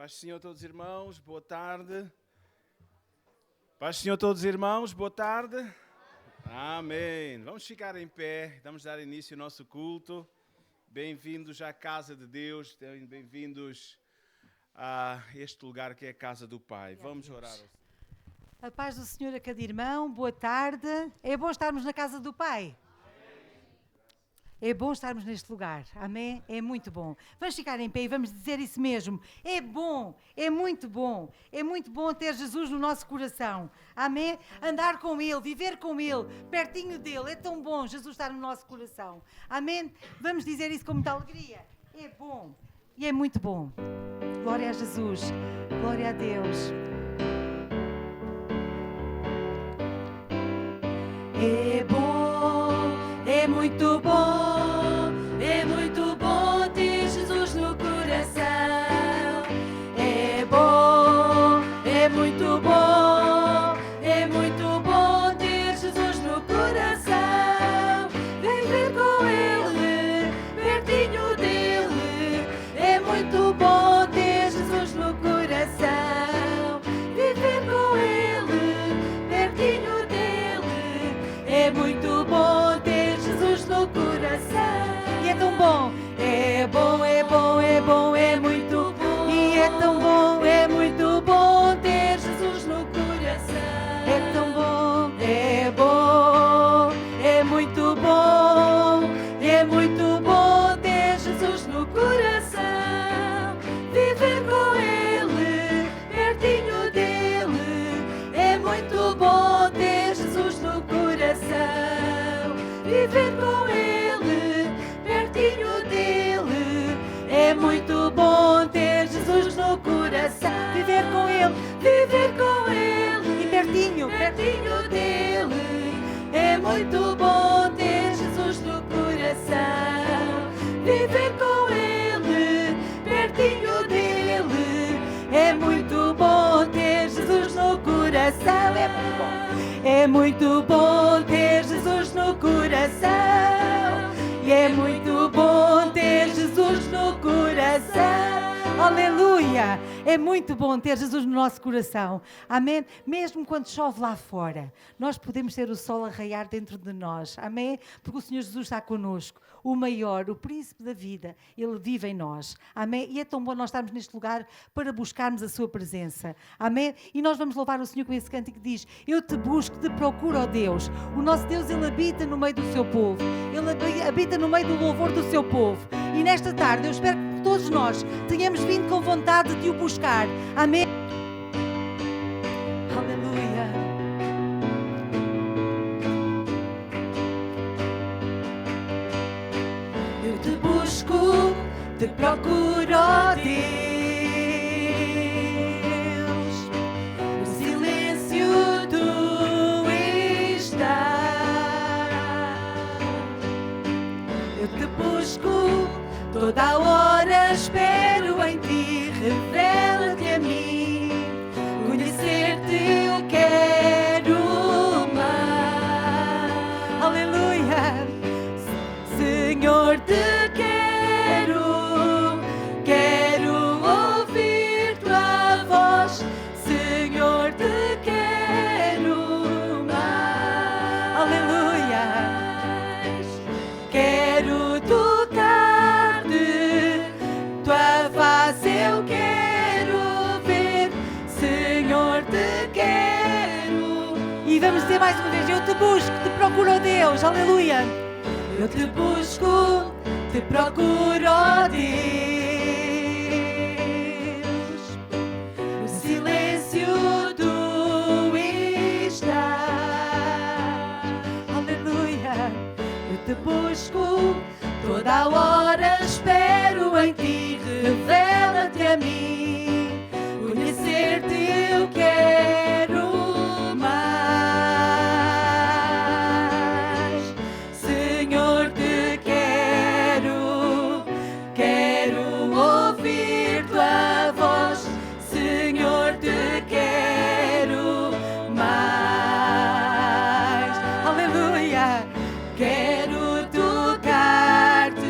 Paz do Senhor a todos os irmãos, boa tarde. Paz do Senhor a todos os irmãos, boa tarde. Amém. Vamos ficar em pé, vamos dar início ao nosso culto. Bem-vindos à casa de Deus, bem-vindos a este lugar que é a casa do Pai. Vamos orar. A paz do Senhor a cada irmão, boa tarde. É bom estarmos na casa do Pai. É bom estarmos neste lugar, amém? É muito bom. Vamos ficar em pé e vamos dizer isso mesmo. É bom, é muito bom. É muito bom ter Jesus no nosso coração, amém? Andar com Ele, viver com Ele, pertinho dEle. É tão bom Jesus estar no nosso coração, amém? Vamos dizer isso com muita alegria. É bom e é muito bom. Glória a Jesus, glória a Deus. É bom, é muito bom. É muito bom ter Jesus no coração. É bom, é muito bom. É muito bom ter Jesus no coração. Viver com Ele, pertinho dEle. É muito bom ter Jesus no coração. Viver com Ele, pertinho dEle. É muito bom ter Jesus no coração. E é tão bom, é bom, é bom, é bom, é muito bom. E é tão bom, é muito bom ter Jesus no coração. É tão bom, é bom, é muito bom. É muito bom ter Jesus no coração. Viver com Ele, pertinho dEle. É muito bom ter Jesus no coração. Viver com Ele, pertinho dEle. É muito bom ter Jesus no coração. Viver com Ele e pertinho dEle. É muito bom ter Jesus no coração. Viver com Ele, pertinho dEle. É muito bom ter Jesus no coração. É muito bom ter Jesus no coração. E é muito bom ter Jesus no coração. Aleluia! É muito bom ter Jesus no nosso coração. Amém? Mesmo quando chove lá fora, nós podemos ter o sol a raiar dentro de nós. Amém? Porque o Senhor Jesus está connosco. O maior, o príncipe da vida, Ele vive em nós. Amém? E é tão bom nós estarmos neste lugar para buscarmos a sua presença. Amém? E nós vamos louvar o Senhor com esse cântico que diz: eu te busco, te procuro, ó Deus. O nosso Deus, Ele habita no meio do seu povo. Ele habita no meio do louvor do seu povo. E nesta tarde eu espero que todos nós tenhamos vindo com vontade de o buscar. Amém? Aleluia. Eu te busco, te procuro, ó Deus. O silêncio tu estás. Eu te busco, toda a hora espero em ti. Revela-te a mim. Conhecer-te eu quero mais. Aleluia. Senhor, te quero ouvir tua voz. Senhor, te quero mais. Aleluia. Quero tocar-te, tua face eu quero ver. Senhor, te quero. E vamos dizer mais uma vez: eu te busco, te procuro, ó Deus. Aleluia. Eu te busco, te procuro, ó Deus. No silêncio tu estás. Aleluia. Eu te busco, toda a hora espero em ti. Revela-te a mim. Conhecer-te eu quero mais. Senhor, te quero ouvir tua voz. Senhor, te quero mais. Aleluia. Quero tocar-te,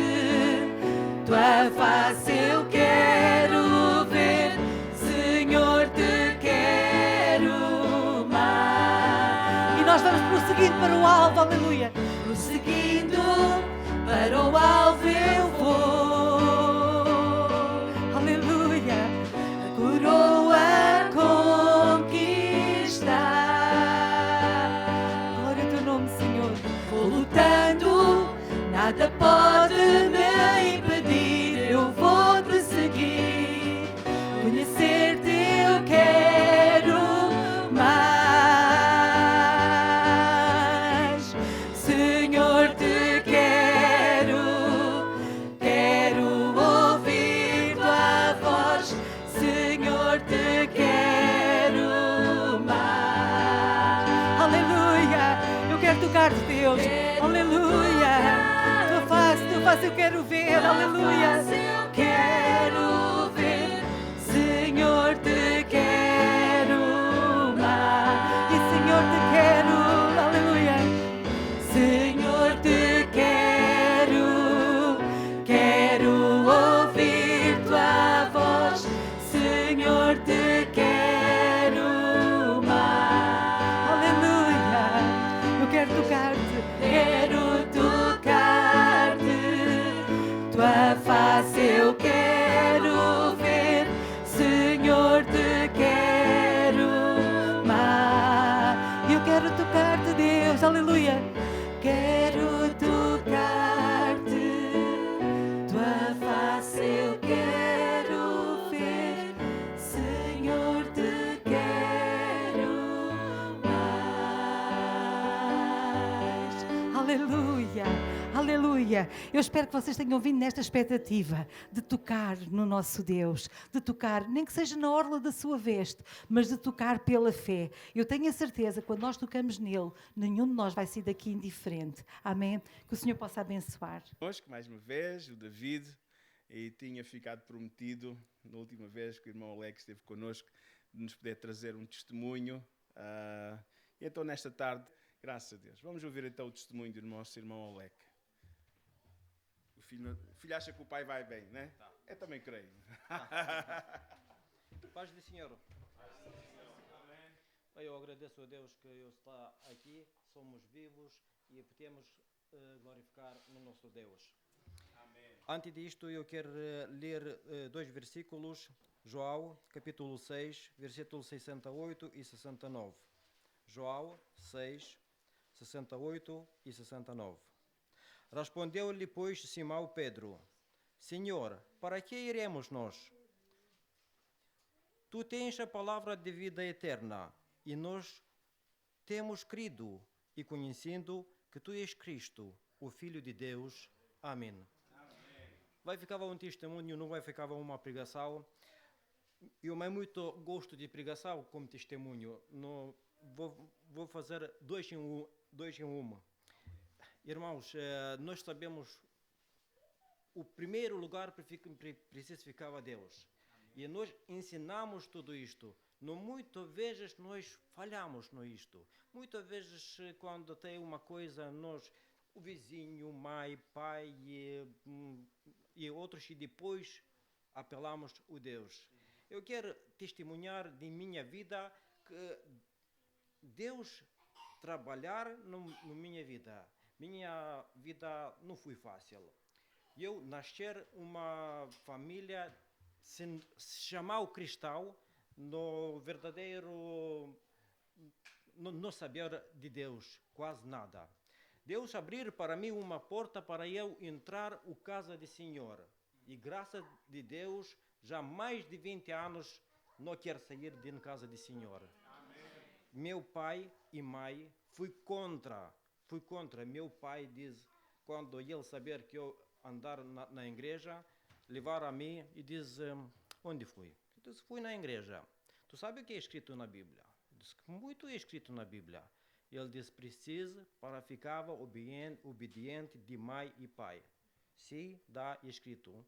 tua face eu quero ver. de me impedir, eu vou te seguir. Conhecer-te eu quero mais. Senhor, te quero ouvir tua voz. Senhor, te quero mais. Aleluia! Eu quero tocar-te, Deus. Aleluia! Tua face eu quero ver. Aleluia! Eu quero ver. Senhor, te quero mais. E Senhor, te quero. Aleluia! Senhor, te quero ouvir tua voz. Senhor, te quero mais. Aleluia! Eu quero tocar-te, tua face eu quero ver. Senhor, te quero mais. Eu quero tocar-te, Deus, aleluia. Quero tocar-te, tua face eu quero ver. Senhor, te quero mais. Aleluia, aleluia. Eu espero que vocês tenham vindo nesta expectativa de tocar no nosso Deus, de tocar, nem que seja na orla da sua veste, mas de tocar pela fé. Eu tenho a certeza que quando nós tocamos nele, nenhum de nós vai sair daqui indiferente. Amém? Que o Senhor possa abençoar. Conosco, mais uma vez, o David, e tinha ficado prometido, na última vez que o irmão Alex esteve connosco, de nos poder trazer um testemunho. E então, nesta tarde, graças a Deus, vamos ouvir então o testemunho do nosso irmão Alex. O filho acha que o pai vai bem, né? Tá. Eu também creio. Paz do Senhor. Eu agradeço a Deus que eu está aqui, somos vivos e podemos glorificar no nosso Deus. Amém. Antes disto, eu quero ler dois versículos, João, capítulo 6, versículos 68 e 69. João 6, 68 e 69. Respondeu-lhe, pois, Simão Pedro: Senhor, para que iremos nós? Tu tens a palavra de vida eterna, e nós temos crido e conhecendo que tu és Cristo, o Filho de Deus. Amém. Vai ficar um testemunho, não vai ficar uma pregação. Eu muito gosto de pregação como testemunho. Não, vou fazer dois em uma. Irmãos, nós sabemos o primeiro lugar precisa ficar a Deus. E nós ensinamos tudo isto. Muitas vezes nós falhamos no isto. Muitas vezes quando tem uma coisa, o vizinho, mãe, pai e outros, e depois apelamos a Deus. Eu quero testemunhar de minha vida que Deus trabalhar na minha vida. Minha vida não foi fácil. Eu nascer uma família se chamar o cristão, no verdadeiro não saber de Deus quase nada. Deus abrir para mim uma porta para eu entrar na casa do Senhor. E graças de Deus, já mais de 20 anos não quero sair de casa do Senhor. Amém. Meu pai e mãe fui contra. Meu pai diz, quando ele saber que eu andar na igreja, levar a mim e diz, onde fui? Eu disse, fui na igreja. Tu sabe o que é escrito na Bíblia? Eu disse, muito é escrito na Bíblia. Ele disse, precisa para ficar obediente de mãe e pai. Sim, dá escrito.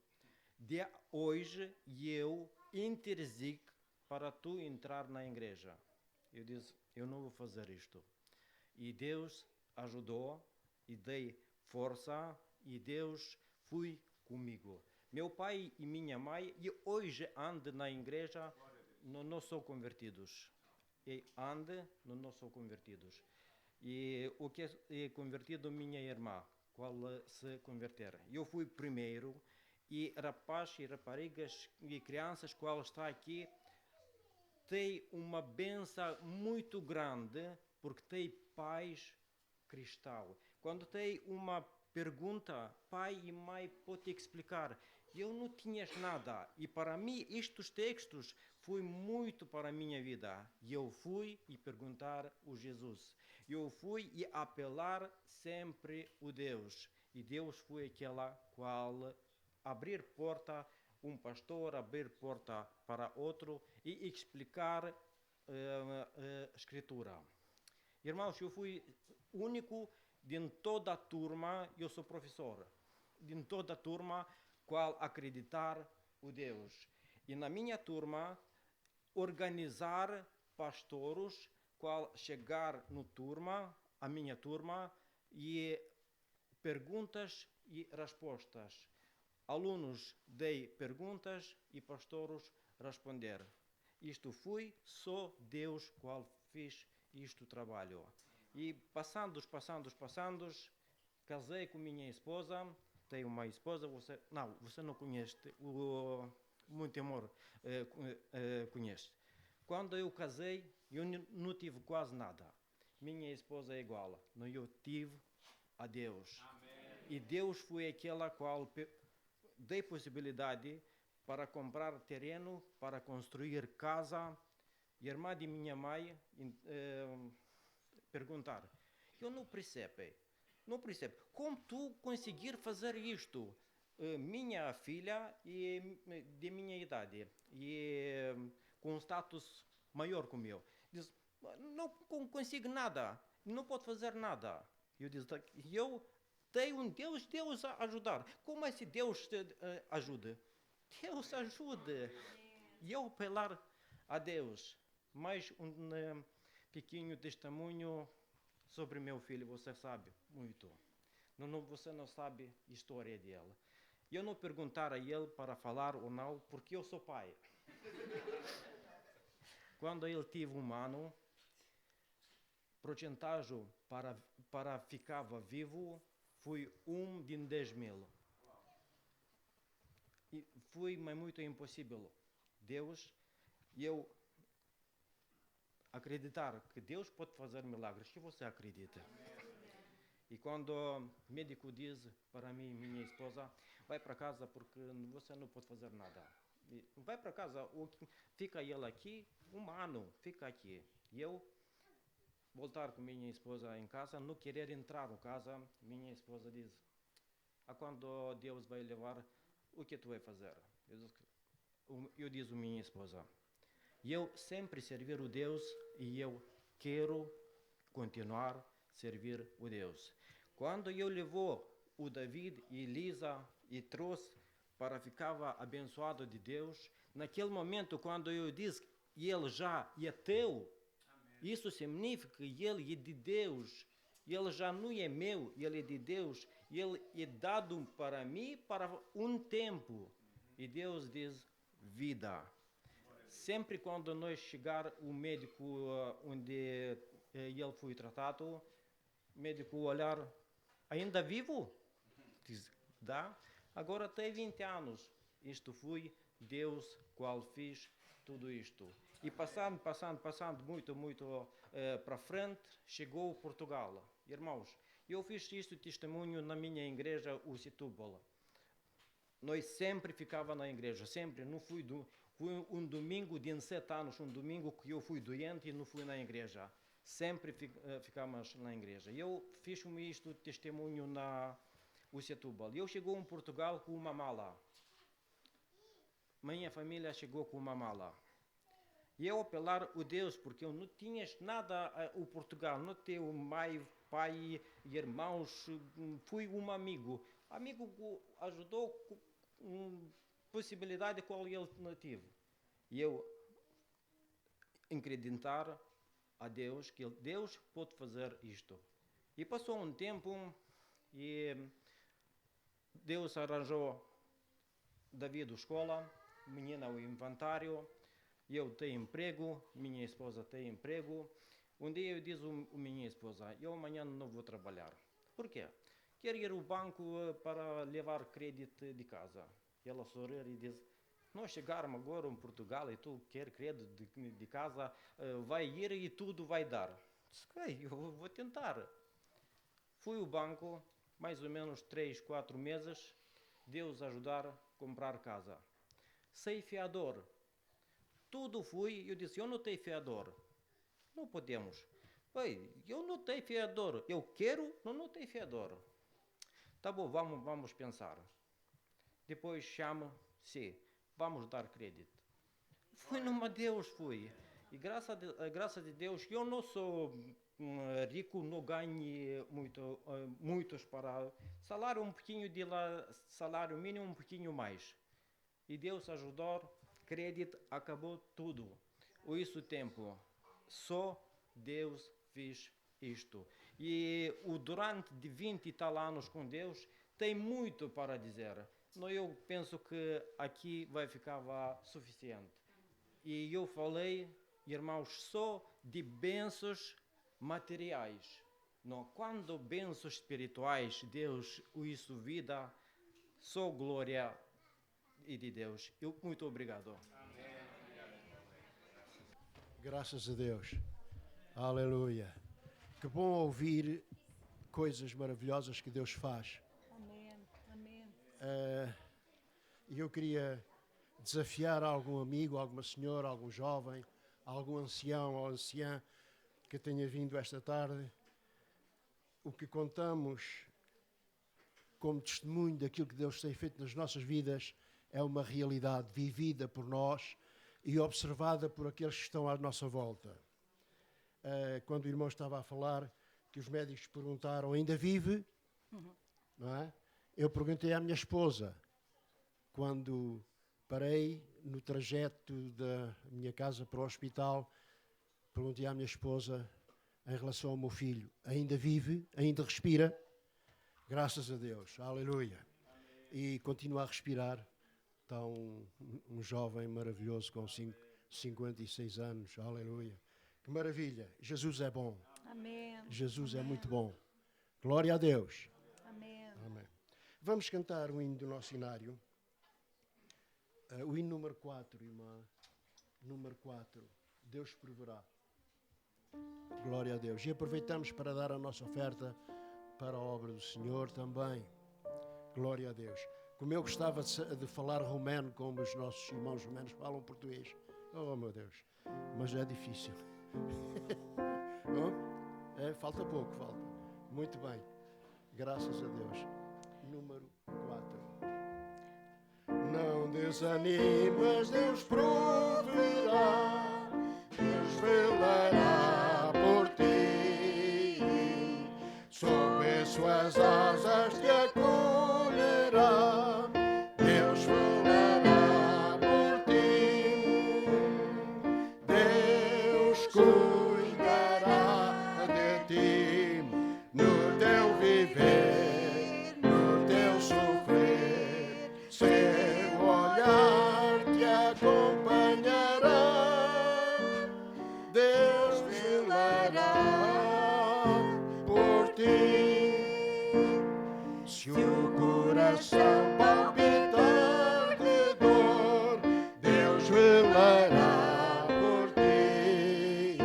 De hoje eu interzigo para tu entrar na igreja. Eu disse, eu não vou fazer isto. E Deus ajudou, e dei força, e Deus foi comigo. Meu pai e minha mãe, e hoje andam na igreja, não são convertidos. E andam, não são convertidos. E o que é convertido, minha irmã, qual se converter. Eu fui primeiro, e rapazes e raparigas e crianças qual está aqui, tem uma bênção muito grande, porque tem pais cristãos. Quando tem uma pergunta, pai e mãe, pode explicar. Eu não tinha nada. E para mim, estes textos foi muito para a minha vida. E eu fui e perguntar o Jesus. Eu fui e apelar sempre o Deus. E Deus foi aquela qual abrir porta, um pastor abrir porta para outro e explicar a Escritura. Irmãos, eu fui único de toda a turma, eu sou professor, de toda a turma qual acreditar o Deus. E na minha turma, organizar pastores qual chegar no turma, a minha turma, e perguntas e respostas. Alunos dei perguntas e pastores responder. Isto foi só Deus qual fez isto trabalho. E passando, casei com minha esposa, tenho uma esposa, você não conhece, muito amor conhece. Quando eu casei, eu não tive quase nada. Minha esposa é igual, mas eu tive a Deus. Amém. E Deus foi aquela qual dei possibilidade para comprar terreno, para construir casa. E a irmã de minha mãe perguntar, eu não percebo, como tu conseguir fazer isto? Minha filha de minha idade e com um status maior que o meu, diz, não consigo nada, não pode fazer nada. Eu disse, eu tenho um Deus a ajudar. Como é que Deus ajuda? Deus ajuda. E eu apelar a Deus. Mais um pequeno testemunho sobre meu filho, você sabe muito. Você não sabe a história dele. Eu não perguntar a ele para falar ou não, porque eu sou pai. Quando ele teve um ano, porcentagem para ficava vivo foi 1 de 10.000. E foi muito impossível. Deus, eu acreditar que Deus pode fazer milagres, que você acredita. E quando o médico diz para mim, minha esposa, vai para casa porque você não pode fazer nada. Vai para casa, fica ele aqui, um ano, fica aqui. E eu voltar com minha esposa em casa, não querer entrar em casa, minha esposa diz, a quando Deus vai levar, o que tu vai fazer? Eu diz a minha esposa, eu sempre servir o Deus e eu quero continuar a servir o Deus. Quando eu levou o David e Elisa e trouxe para ficar abençoado de Deus, naquele momento quando eu disse que ele já é teu, amém, isso significa que ele é de Deus, ele já não é meu, ele é de Deus, ele é dado para mim para um tempo. E Deus diz vida. Sempre quando nós chegar o médico onde ele foi tratado, o médico olhar, ainda vivo? Diz, dá. Agora tem 20 anos. Isto foi Deus qual fez tudo isto. E passando muito para frente, chegou Portugal. Irmãos, eu fiz isto testemunho na minha igreja, o Setúbal. Nós sempre ficava na igreja, sempre. Não fui um domingo de 7 anos, um domingo que eu fui doente e não fui na igreja. Sempre ficamos na igreja. Eu fiz isto testemunho na Setúbal. Eu chegou em Portugal com uma mala. Minha família chegou com uma mala. E eu apelar o Deus, porque eu não tinha nada o Portugal, não tinha mãe, pai, irmãos, fui um amigo. Amigo ajudou com possibilidade qual ele não tive. E eu acreditar a Deus que Deus pode fazer isto. E passou um tempo e Deus arranjou David a escola, menina o inventário, eu tenho emprego, minha esposa tem emprego. Um dia eu disse a minha esposa, eu amanhã não vou trabalhar. Por quê? Quero ir ao banco para levar crédito de casa. E ela sorriu e disse, nós chegarmos agora em Portugal e tu quer crédito de casa, vai ir e tudo vai dar. Disse, eu vou tentar. Fui ao banco mais ou menos 3, 4 meses, Deus ajudar a comprar casa. Sem fiador. Tudo fui, eu disse, eu não tenho fiador. Não podemos. Pai, eu não tenho fiador. Eu quero, não tenho fiador. Tá bom, vamos pensar. Depois chama, sim, vamos dar crédito. Fui numa Deus, fui. E graças a Deus, eu não sou rico, não ganho muitos para salário um pouquinho de lá, salário mínimo um pouquinho mais. E Deus ajudou, crédito, acabou tudo. Isso tempo, só Deus fez isto. E durante de 20 e tal anos com Deus, tem muito para dizer. Não, eu penso que aqui vai ficar suficiente. E eu falei, irmãos, só de bênçãos materiais. Não, quando bênçãos espirituais, Deus, isso vida, só glória e de Deus. Muito obrigado. Graças a Deus. Aleluia. Que bom ouvir coisas maravilhosas que Deus faz. Amém. Amém. E eu queria desafiar algum amigo, alguma senhora, algum jovem, algum ancião ou anciã que tenha vindo esta tarde. O que contamos como testemunho daquilo que Deus tem feito nas nossas vidas é uma realidade vivida por nós e observada por aqueles que estão à nossa volta. Quando o irmão estava a falar, que os médicos perguntaram, ainda vive? Não é? Eu perguntei à minha esposa, quando parei no trajeto da minha casa para o hospital, perguntei à minha esposa, em relação ao meu filho, ainda vive? Ainda respira? Graças a Deus, aleluia. E continua a respirar. Está um jovem maravilhoso com 56 anos, aleluia. Que maravilha, Jesus é bom. Amém. Jesus é muito bom. Glória a Deus. Amém. Amém. Vamos cantar o hino do nosso inário. O hino número 4, irmã. Número 4. Deus proverá. Glória a Deus. E aproveitamos para dar a nossa oferta para a obra do Senhor também. Glória a Deus. Como eu gostava de falar romeno, como os nossos irmãos romenos falam português. Oh, meu Deus. Mas é difícil. Falta pouco, falta. Muito bem. Graças a Deus. Número 4. Não desanimas, Deus proverá. Deus velará por ti. Sob as suas asas te acolherá. Deus velará por ti. Deus cuidará de ti no teu viver, no teu sofrer. Seu olhar te acompanhará. Deus velará por ti. Se o coração palpitar de dor, Deus velará por ti.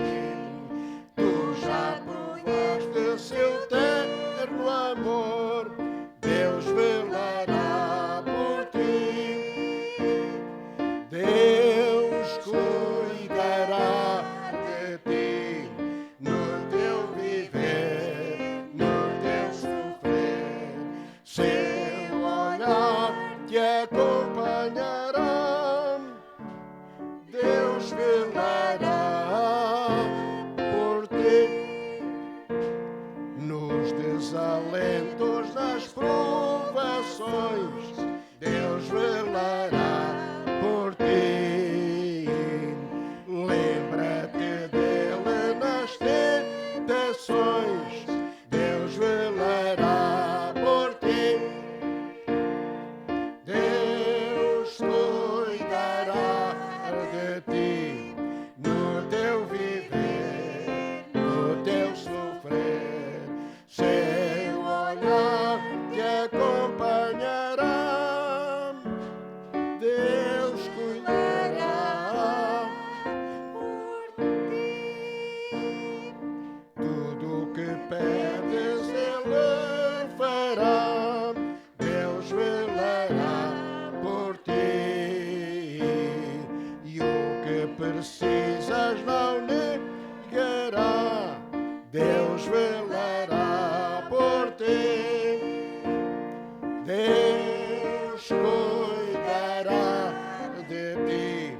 Tu já provaste seu terno amor, Deus velará por ti. Deus cuidará de ti no teu viver, no teu sofrer. Seu olhar te acompanhará. Deus velará por ti. Nos desalentos, nas provações, Deus velará por ti. Lembra-te dele nas tentações, Deus velará por ti. Deus Deus cuidará de ti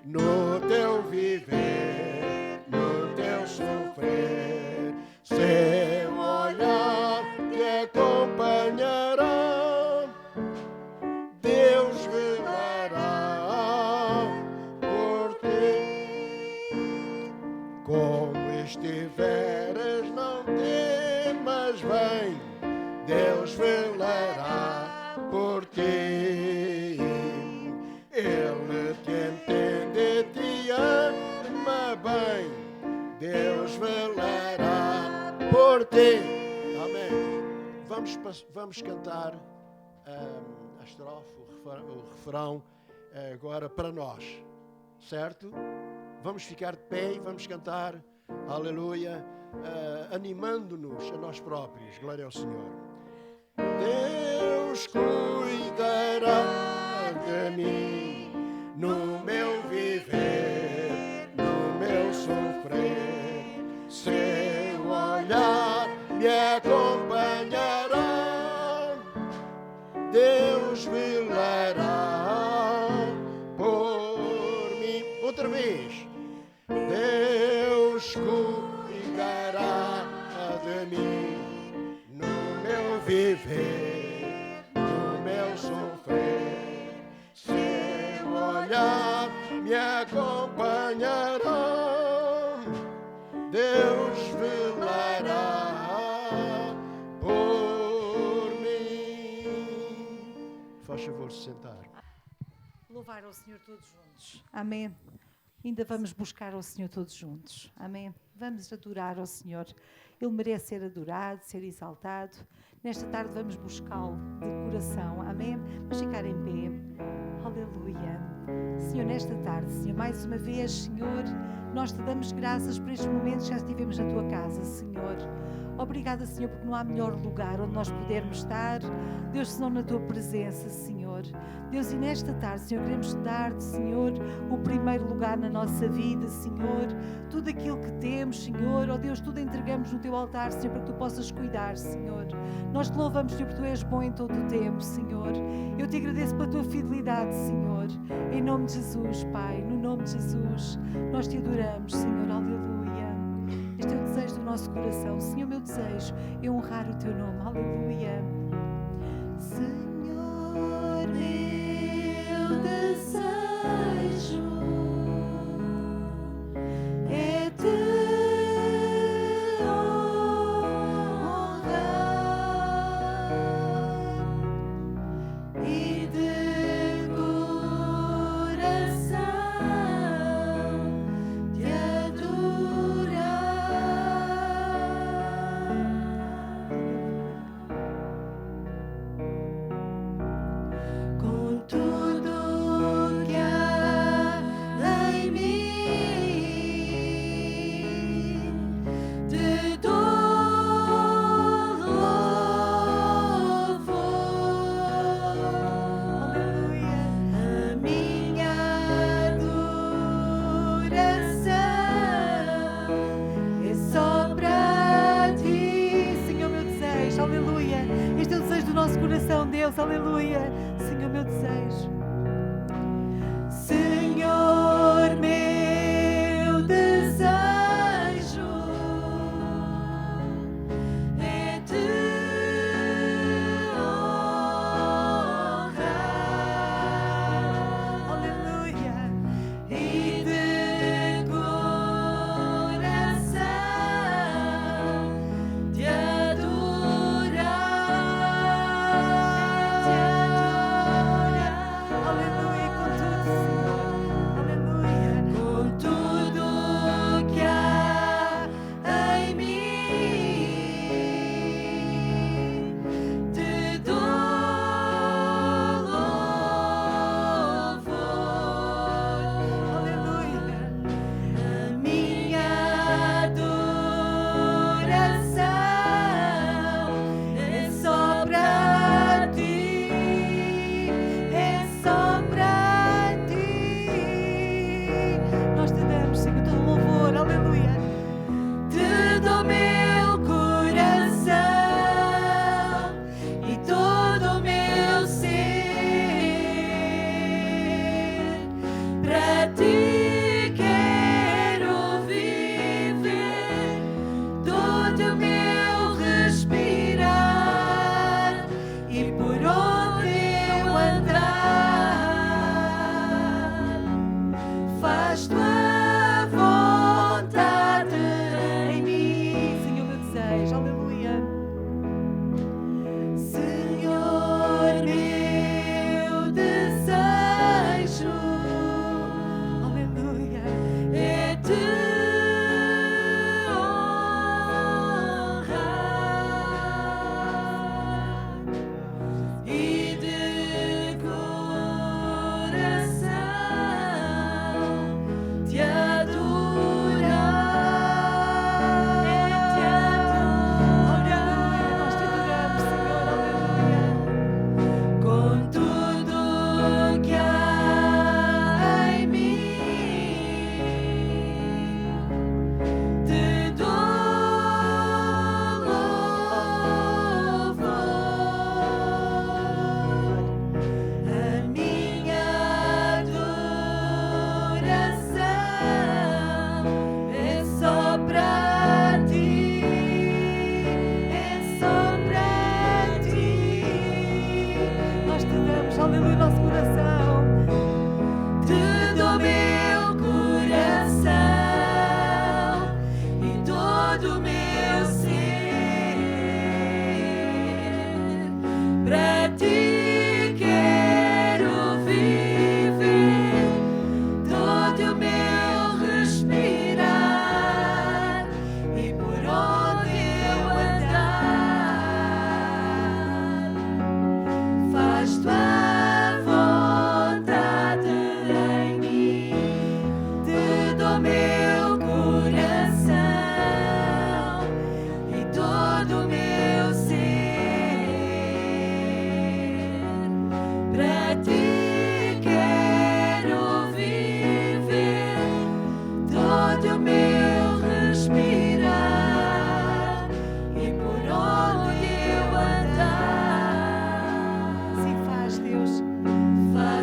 no teu viver, no teu sofrer. Seu olhar te acompanhará, Deus velará por ti. Como estiveres, não temas, vem, Deus velará por ti. Ele te entende, te ama bem, Deus velará por ti. Amém. Vamos cantar a estrofe, o refrão agora para nós, certo? Vamos ficar de pé e vamos cantar, aleluia, animando-nos a nós próprios. Glória ao Senhor. Deus cuidará de mim no meu viver, no meu sofrer. Seu olhar me acompanhará, Deus velará por mim. Outra vez. Deus cuidará de mim no meu viver, no meu sofrer. Seu olhar me acompanhará, Deus velará por mim. Faz favor de sentar. Louvar ao Senhor todos juntos. Amém. Ainda vamos buscar ao Senhor todos juntos. Amém. Vamos adorar ao Senhor. Ele merece ser adorado, ser exaltado. Nesta tarde vamos buscá-lo de coração. Amém. Vamos ficar em pé. Aleluia. Senhor, nesta tarde, Senhor, mais uma vez, Senhor, nós te damos graças por estes momentos que já estivemos na tua casa, Senhor. Obrigada, Senhor, porque não há melhor lugar onde nós pudermos estar, Deus, senão na tua presença, Senhor. Deus, e nesta tarde, Senhor, queremos dar-te, Senhor, o primeiro lugar na nossa vida, Senhor. Tudo aquilo que temos, Senhor, ó Deus, tudo entregamos no teu altar, Senhor, para que tu possas cuidar, Senhor. Nós te louvamos, Senhor, porque tu és bom em todo o tempo, Senhor. Eu te agradeço pela tua fidelidade, Senhor. Em nome de Jesus, Pai, no nome de Jesus, nós te adoramos, Senhor, aleluia. Este é o desejo do nosso coração. Senhor, meu desejo é honrar o teu nome. Aleluia. Senhor, meu desejo é te honrar e de coração te adorar.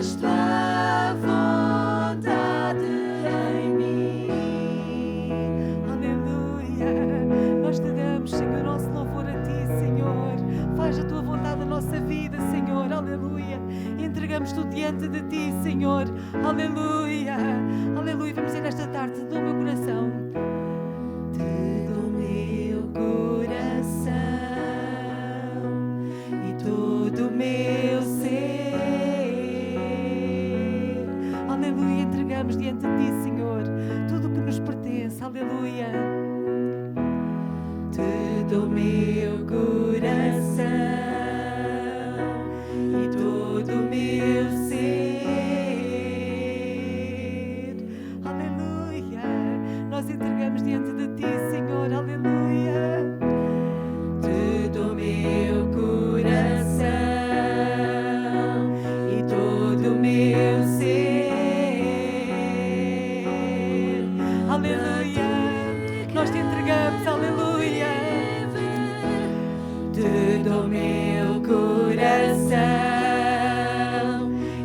faz tua vontade em mim. Aleluia. Nós te damos, Senhor, nosso louvor a ti, Senhor. Faz a tua vontade na nossa vida, Senhor. Aleluia. Entregamos-te diante de ti, Senhor. Aleluia. Aleluia. Vamos dizer nesta tarde, do meu coração. Do meu coração e todo o meu ser. Aleluia. Entregamos diante de ti, Senhor, tudo o que nos pertence. Aleluia. Todo o meu coração e todo o meu ser. Aleluia. Nós entregamos diante de ti, Senhor. Aleluia. Todo o meu coração e todo o meu ser. Aleluia. Nós te entregamos. Aleluia. Todo o meu coração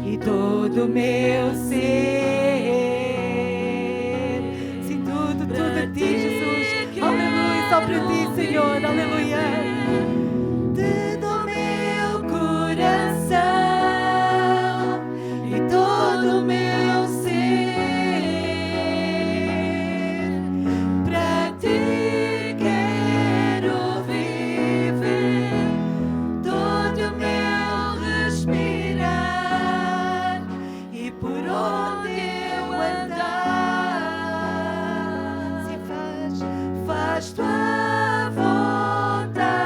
e todo o meu ser. Sim, tudo a ti, Jesus. Aleluia. Só para ti, Senhor. Aleluia. Todo o meu coração e todo o meu ser. Para ti quero viver, todo o meu respirar e por onde eu andar. Se faz tua vontade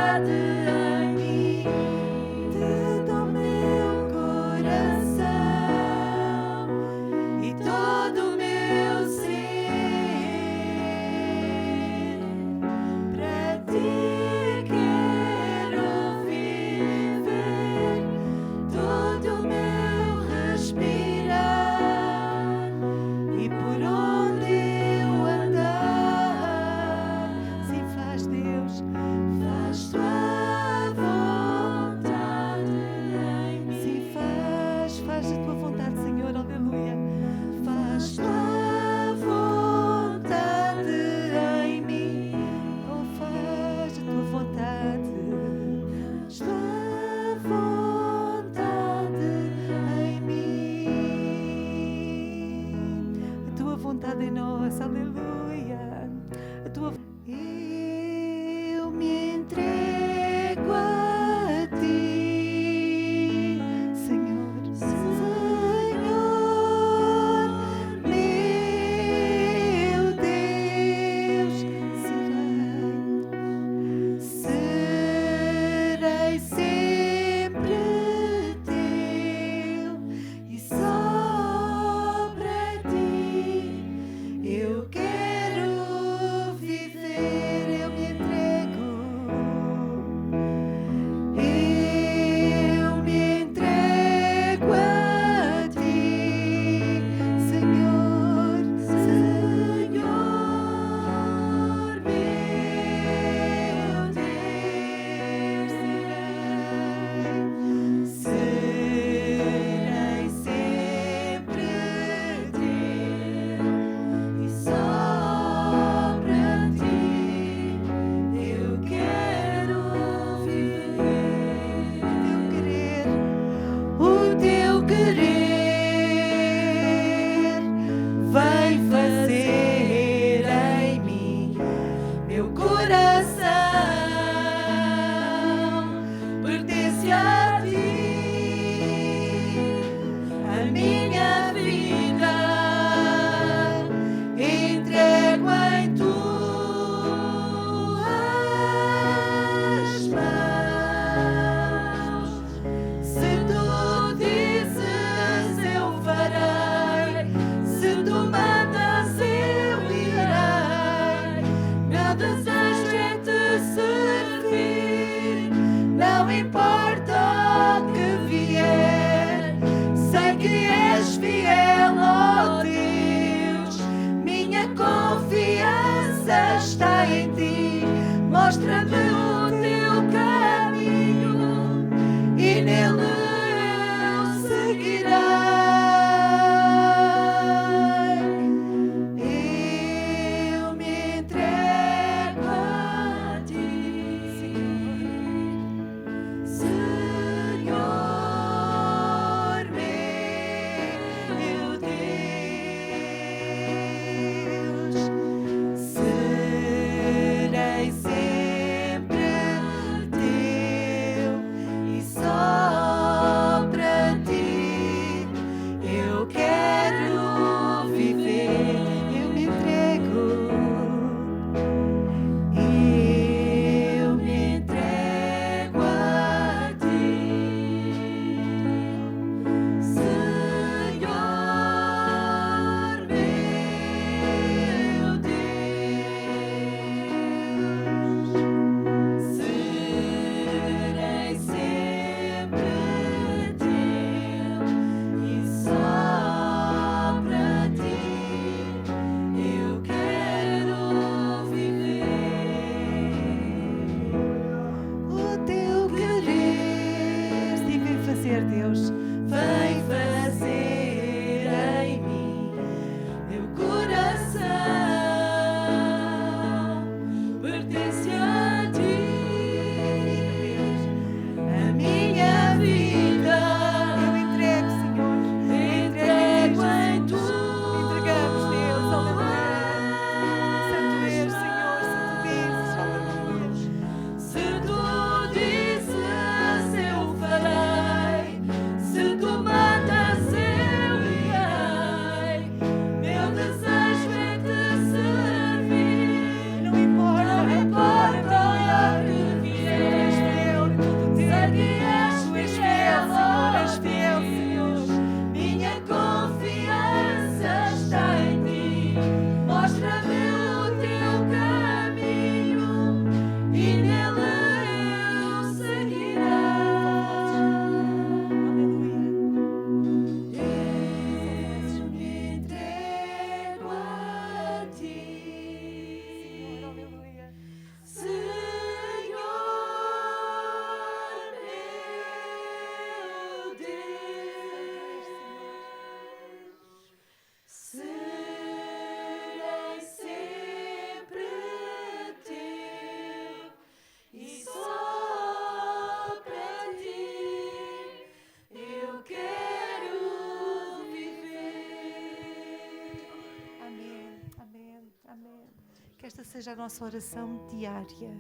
seja a nossa oração diária.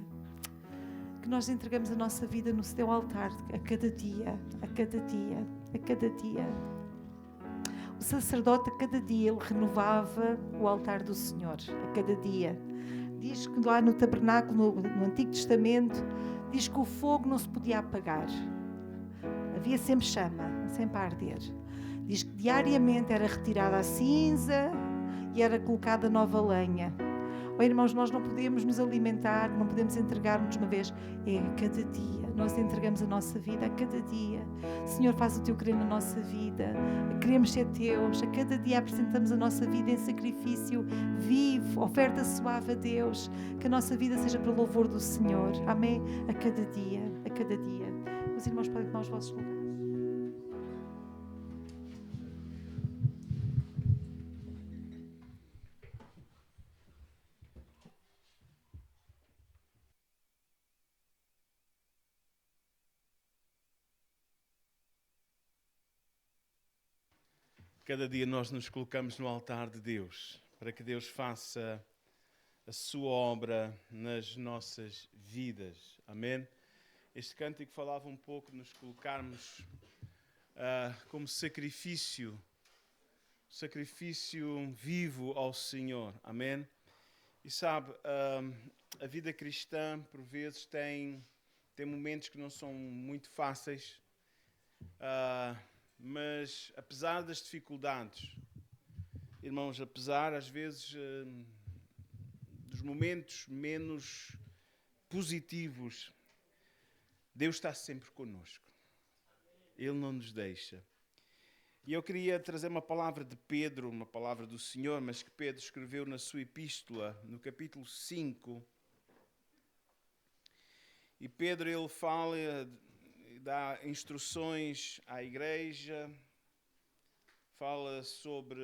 Que nós entregamos a nossa vida no teu altar a cada dia, a cada dia, a cada dia. O sacerdote, a cada dia, ele renovava o altar do Senhor, a cada dia. Diz que lá no tabernáculo, no Antigo Testamento, diz que o fogo não se podia apagar. Havia sempre chama, sempre a arder. Diz que diariamente era retirada a cinza e era colocada nova lenha. Oh, irmãos, nós não podemos nos alimentar, não podemos entregar-nos uma vez. É a cada dia. Nós entregamos a nossa vida a cada dia. Senhor, faz o teu querer na nossa vida. Queremos ser teus. A cada dia apresentamos a nossa vida em sacrifício vivo, oferta suave a Deus. Que a nossa vida seja para o louvor do Senhor. Amém? A cada dia, a cada dia. Os irmãos podem tomar os vossos lugares. Cada dia nós nos colocamos no altar de Deus, para que Deus faça a sua obra nas nossas vidas. Amém? Este cântico falava um pouco de nos colocarmos como sacrifício vivo ao Senhor. Amém? E sabe, a vida cristã, por vezes, tem momentos que não são muito fáceis, mas apesar das dificuldades, irmãos, apesar às vezes dos momentos menos positivos, Deus está sempre connosco. Ele não nos deixa. E eu queria trazer uma palavra de Pedro, uma palavra do Senhor, mas que Pedro escreveu na sua epístola, no capítulo 5. E Pedro, ele fala, dá instruções à igreja, fala sobre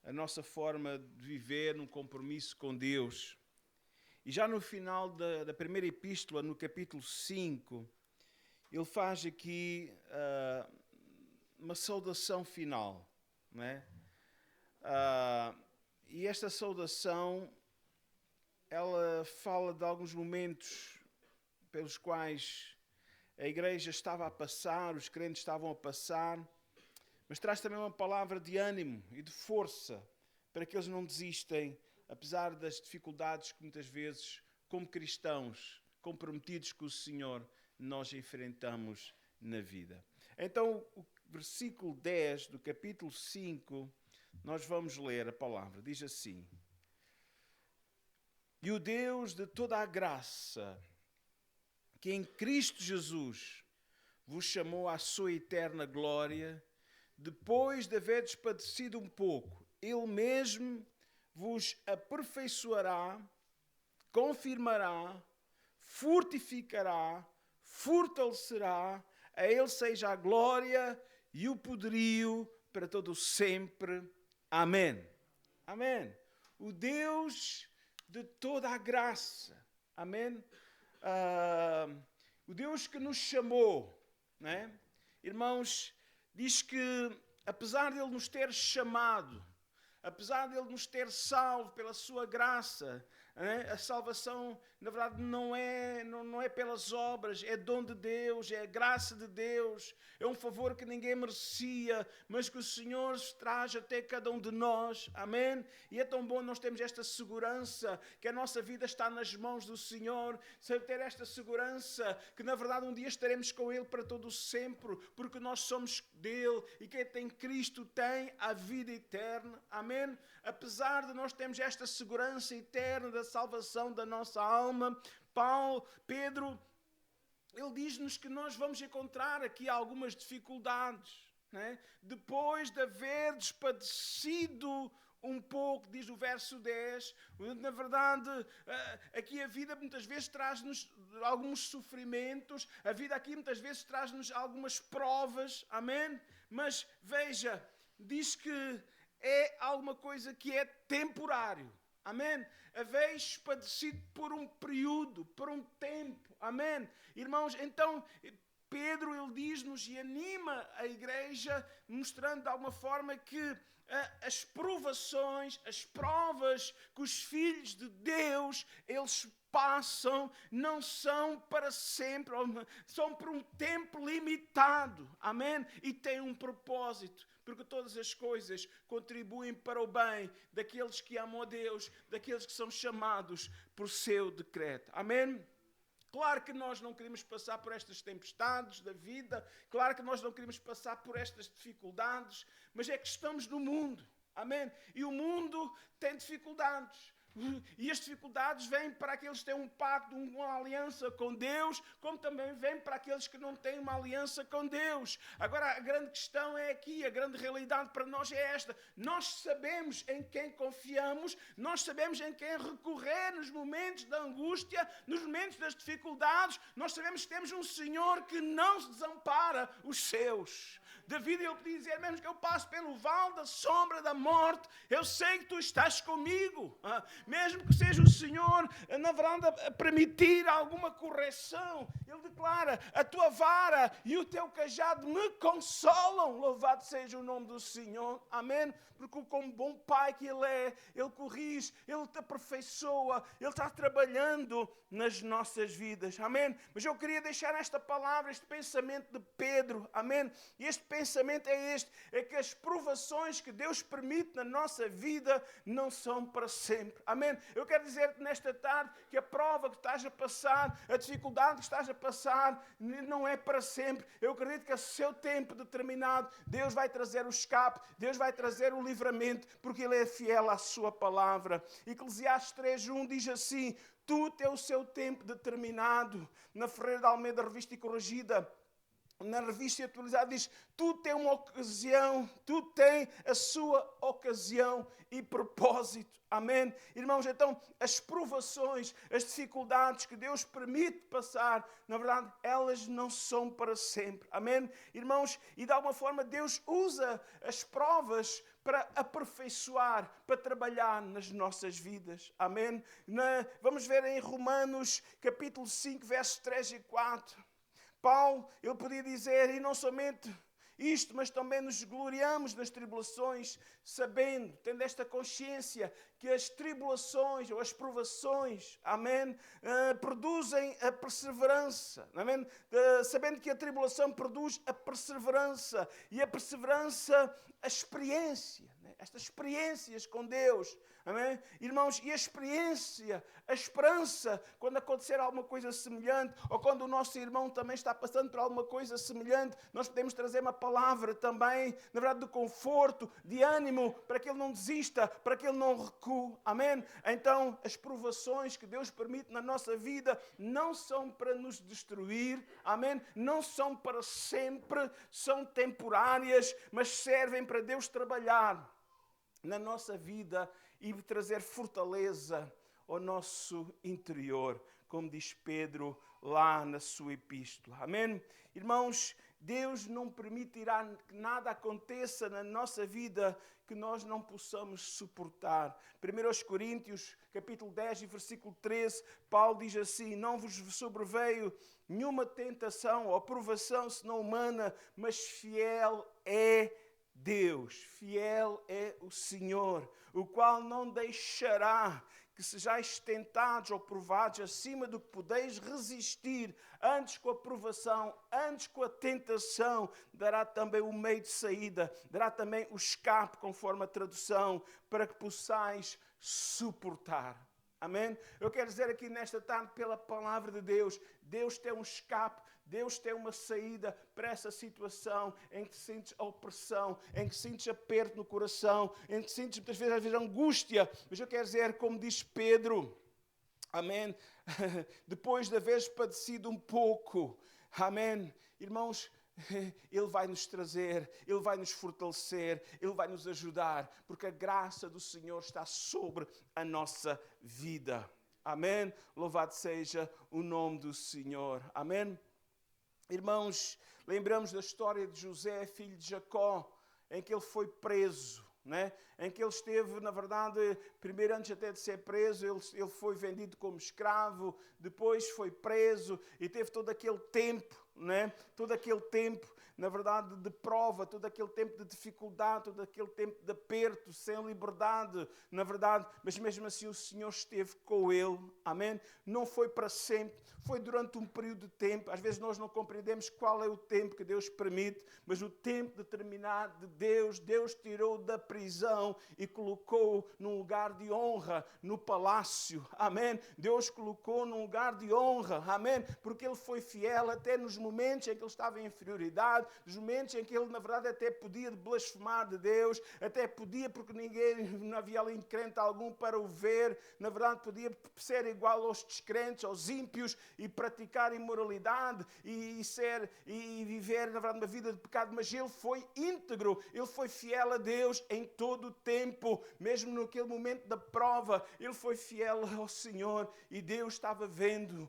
a nossa forma de viver num compromisso com Deus. E já no final da primeira epístola, no capítulo 5, ele faz aqui uma saudação final, não é? E esta saudação, ela fala de alguns momentos pelos quais a igreja estava a passar, os crentes estavam a passar, mas traz também uma palavra de ânimo e de força para que eles não desistem, apesar das dificuldades que muitas vezes, como cristãos comprometidos com o Senhor, nós enfrentamos na vida. Então, o versículo 10 do capítulo 5, nós vamos ler a palavra. Diz assim: E o Deus de toda a graça, que em Cristo Jesus vos chamou à sua eterna glória, depois de haveres padecido um pouco, Ele mesmo vos aperfeiçoará, confirmará, fortificará, fortalecerá. A Ele seja a glória e o poderio para todo sempre. Amém. Amém. O Deus de toda a graça. Amém. O Deus que nos chamou, né? Irmãos, diz que apesar de Ele nos ter chamado, apesar de Ele nos ter salvo pela sua graça, né? A salvação, na verdade, não é pelas obras, é dom de Deus, é a graça de Deus, é um favor que ninguém merecia, mas que o Senhor traz até cada um de nós, amém? E é tão bom nós termos esta segurança, que a nossa vida está nas mãos do Senhor, ter esta segurança, que na verdade um dia estaremos com Ele para todo o sempre, porque nós somos dele, e quem tem Cristo tem a vida eterna, amém? Apesar de nós termos esta segurança eterna da salvação da nossa alma, Pedro, ele diz-nos que nós vamos encontrar aqui algumas dificuldades, né? Depois de haveres padecido um pouco, diz o verso 10, na verdade, aqui a vida muitas vezes traz-nos alguns sofrimentos, a vida aqui muitas vezes traz-nos algumas provas, amém? Mas veja, diz que é alguma coisa que é temporário. Amém? Haveis padecido por um período, por um tempo. Amém? Irmãos, então, Pedro, ele diz-nos e anima a igreja, mostrando de alguma forma que as provações, as provas que os filhos de Deus, eles passam, não são para sempre, são por um tempo limitado, amém? E têm um propósito, porque todas as coisas contribuem para o bem daqueles que amam a Deus, daqueles que são chamados por seu decreto, amém? Claro que nós não queremos passar por estas tempestades da vida, claro que nós não queremos passar por estas dificuldades, mas é que estamos no mundo, amém? E o mundo tem dificuldades. E as dificuldades vêm para aqueles que têm um pacto, uma aliança com Deus, como também vêm para aqueles que não têm uma aliança com Deus. Agora, a grande questão é aqui, a grande realidade para nós é esta. Nós sabemos em quem confiamos, nós sabemos em quem recorrer nos momentos da angústia, nos momentos das dificuldades. Nós sabemos que temos um Senhor que não se desampara os seus. David, ele podia dizer, mesmo que eu passe pelo vale da sombra da morte, eu sei que tu estás comigo. Mesmo que seja o Senhor, na verdade, a permitir alguma correção, ele declara, a tua vara e o teu cajado me consolam. Louvado seja o nome do Senhor. Amém? Porque como bom pai que ele é, ele corrige, ele te aperfeiçoa, ele está trabalhando nas nossas vidas. Amém? Mas eu queria deixar esta palavra, este pensamento de Pedro. Amém? E este pensamento é este, é que as provações que Deus permite na nossa vida não são para sempre. Amém? Eu quero dizer-te nesta tarde que a prova que estás a passar, a dificuldade que estás a passar, não é para sempre. Eu acredito que a seu tempo determinado, Deus vai trazer o escape, Deus vai trazer o livramento, porque Ele é fiel à sua palavra. Eclesiastes 3:1 diz assim, tudo tem o seu tempo determinado. Na Ferreira de Almeida, revista e corrigida, na revista atualizada diz, tudo tem uma ocasião, tudo tem a sua ocasião e propósito. Amém? Irmãos, então, as provações, as dificuldades que Deus permite passar, na verdade, elas não são para sempre. Amém? Irmãos, e de alguma forma Deus usa as provas para aperfeiçoar, para trabalhar nas nossas vidas. Amém? Vamos ver em Romanos, capítulo 5, versos 3 e 4. Paulo, ele podia dizer, e não somente isto, mas também nos gloriamos nas tribulações, sabendo, tendo esta consciência, que as tribulações ou as provações, amém, produzem a perseverança, amém? Sabendo que a tribulação produz a perseverança, e a perseverança, a experiência, né? Estas experiências com Deus, amém? Irmãos, e a experiência, a esperança, quando acontecer alguma coisa semelhante, ou quando o nosso irmão também está passando por alguma coisa semelhante, nós podemos trazer uma palavra também, na verdade, de conforto, de ânimo, para que ele não desista, para que ele não recue, amém? Então, as provações que Deus permite na nossa vida não são para nos destruir, amém? Não são para sempre, são temporárias, mas servem para Deus trabalhar na nossa vida e trazer fortaleza ao nosso interior, como diz Pedro lá na sua epístola. Amém? Irmãos, Deus não permitirá que nada aconteça na nossa vida que nós não possamos suportar. 1 Coríntios, capítulo 10 e versículo 13, Paulo diz assim, não vos sobreveio nenhuma tentação ou provação senão humana, mas fiel é Deus, fiel é o Senhor, o qual não deixará que sejais tentados ou provados acima do que podeis resistir, antes com a provação, antes com a tentação, dará também o meio de saída, dará também o escape, conforme a tradução, para que possais suportar. Amém? Eu quero dizer aqui nesta tarde, pela palavra de Deus, Deus tem um escape, Deus tem uma saída para essa situação em que sentes a opressão, em que sentes aperto no coração, em que sentes muitas vezes, às vezes, angústia. Mas eu quero dizer, como diz Pedro, amém? Depois de haveres padecido um pouco, amém? Irmãos, Ele vai nos trazer, Ele vai nos fortalecer, Ele vai nos ajudar, porque a graça do Senhor está sobre a nossa vida. Amém? Louvado seja o nome do Senhor. Amém? Irmãos, lembramos da história de José, filho de Jacó, em que ele foi preso, né? Em que ele esteve, na verdade, primeiro antes até de ser preso, ele foi vendido como escravo, depois foi preso e teve todo aquele tempo, né? Todo aquele tempo, na verdade, de prova, todo aquele tempo de dificuldade, todo aquele tempo de aperto, sem liberdade, na verdade, mas mesmo assim o Senhor esteve com ele, amém? Não foi para sempre, foi durante um período de tempo. Às vezes nós não compreendemos qual é o tempo que Deus permite, mas o tempo determinado de Deus, Deus tirou da prisão e colocou num lugar de honra no palácio, amém? Deus colocou num lugar de honra, amém? Porque ele foi fiel até nos momentos em que ele estava em inferioridade, nos momentos em que ele, na verdade, até podia blasfemar de Deus, até podia, porque não havia ali crente algum para o ver, na verdade, podia ser igual aos descrentes, aos ímpios, e praticar imoralidade, e viver, na verdade, uma vida de pecado, mas ele foi íntegro, ele foi fiel a Deus em todo o tempo, mesmo naquele momento da prova, ele foi fiel ao Senhor, e Deus estava vendo,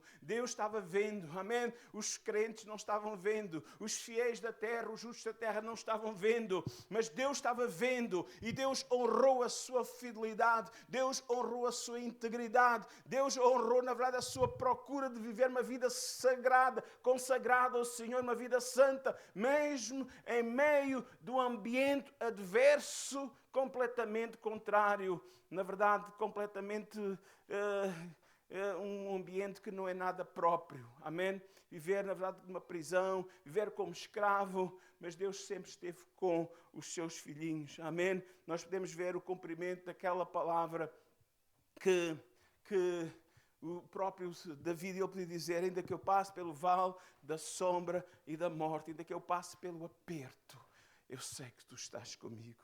amém? Os crentes não estavam vendo, os fiéis da terra, os justos da terra não estavam vendo, mas Deus estava vendo, e Deus honrou a sua fidelidade, Deus honrou a sua integridade, Deus honrou, na verdade, a sua procura de viver uma vida sagrada, consagrada ao Senhor, uma vida santa, mesmo em meio do ambiente adverso, completamente contrário, na verdade, completamente um ambiente que não é nada próprio, amém? Viver, na verdade, numa prisão, viver como escravo, mas Deus sempre esteve com os seus filhinhos, amém? Nós podemos ver o cumprimento daquela palavra que o próprio David, ele podia dizer, ainda que eu passe pelo vale da sombra e da morte, ainda que eu passe pelo aperto, eu sei que tu estás comigo.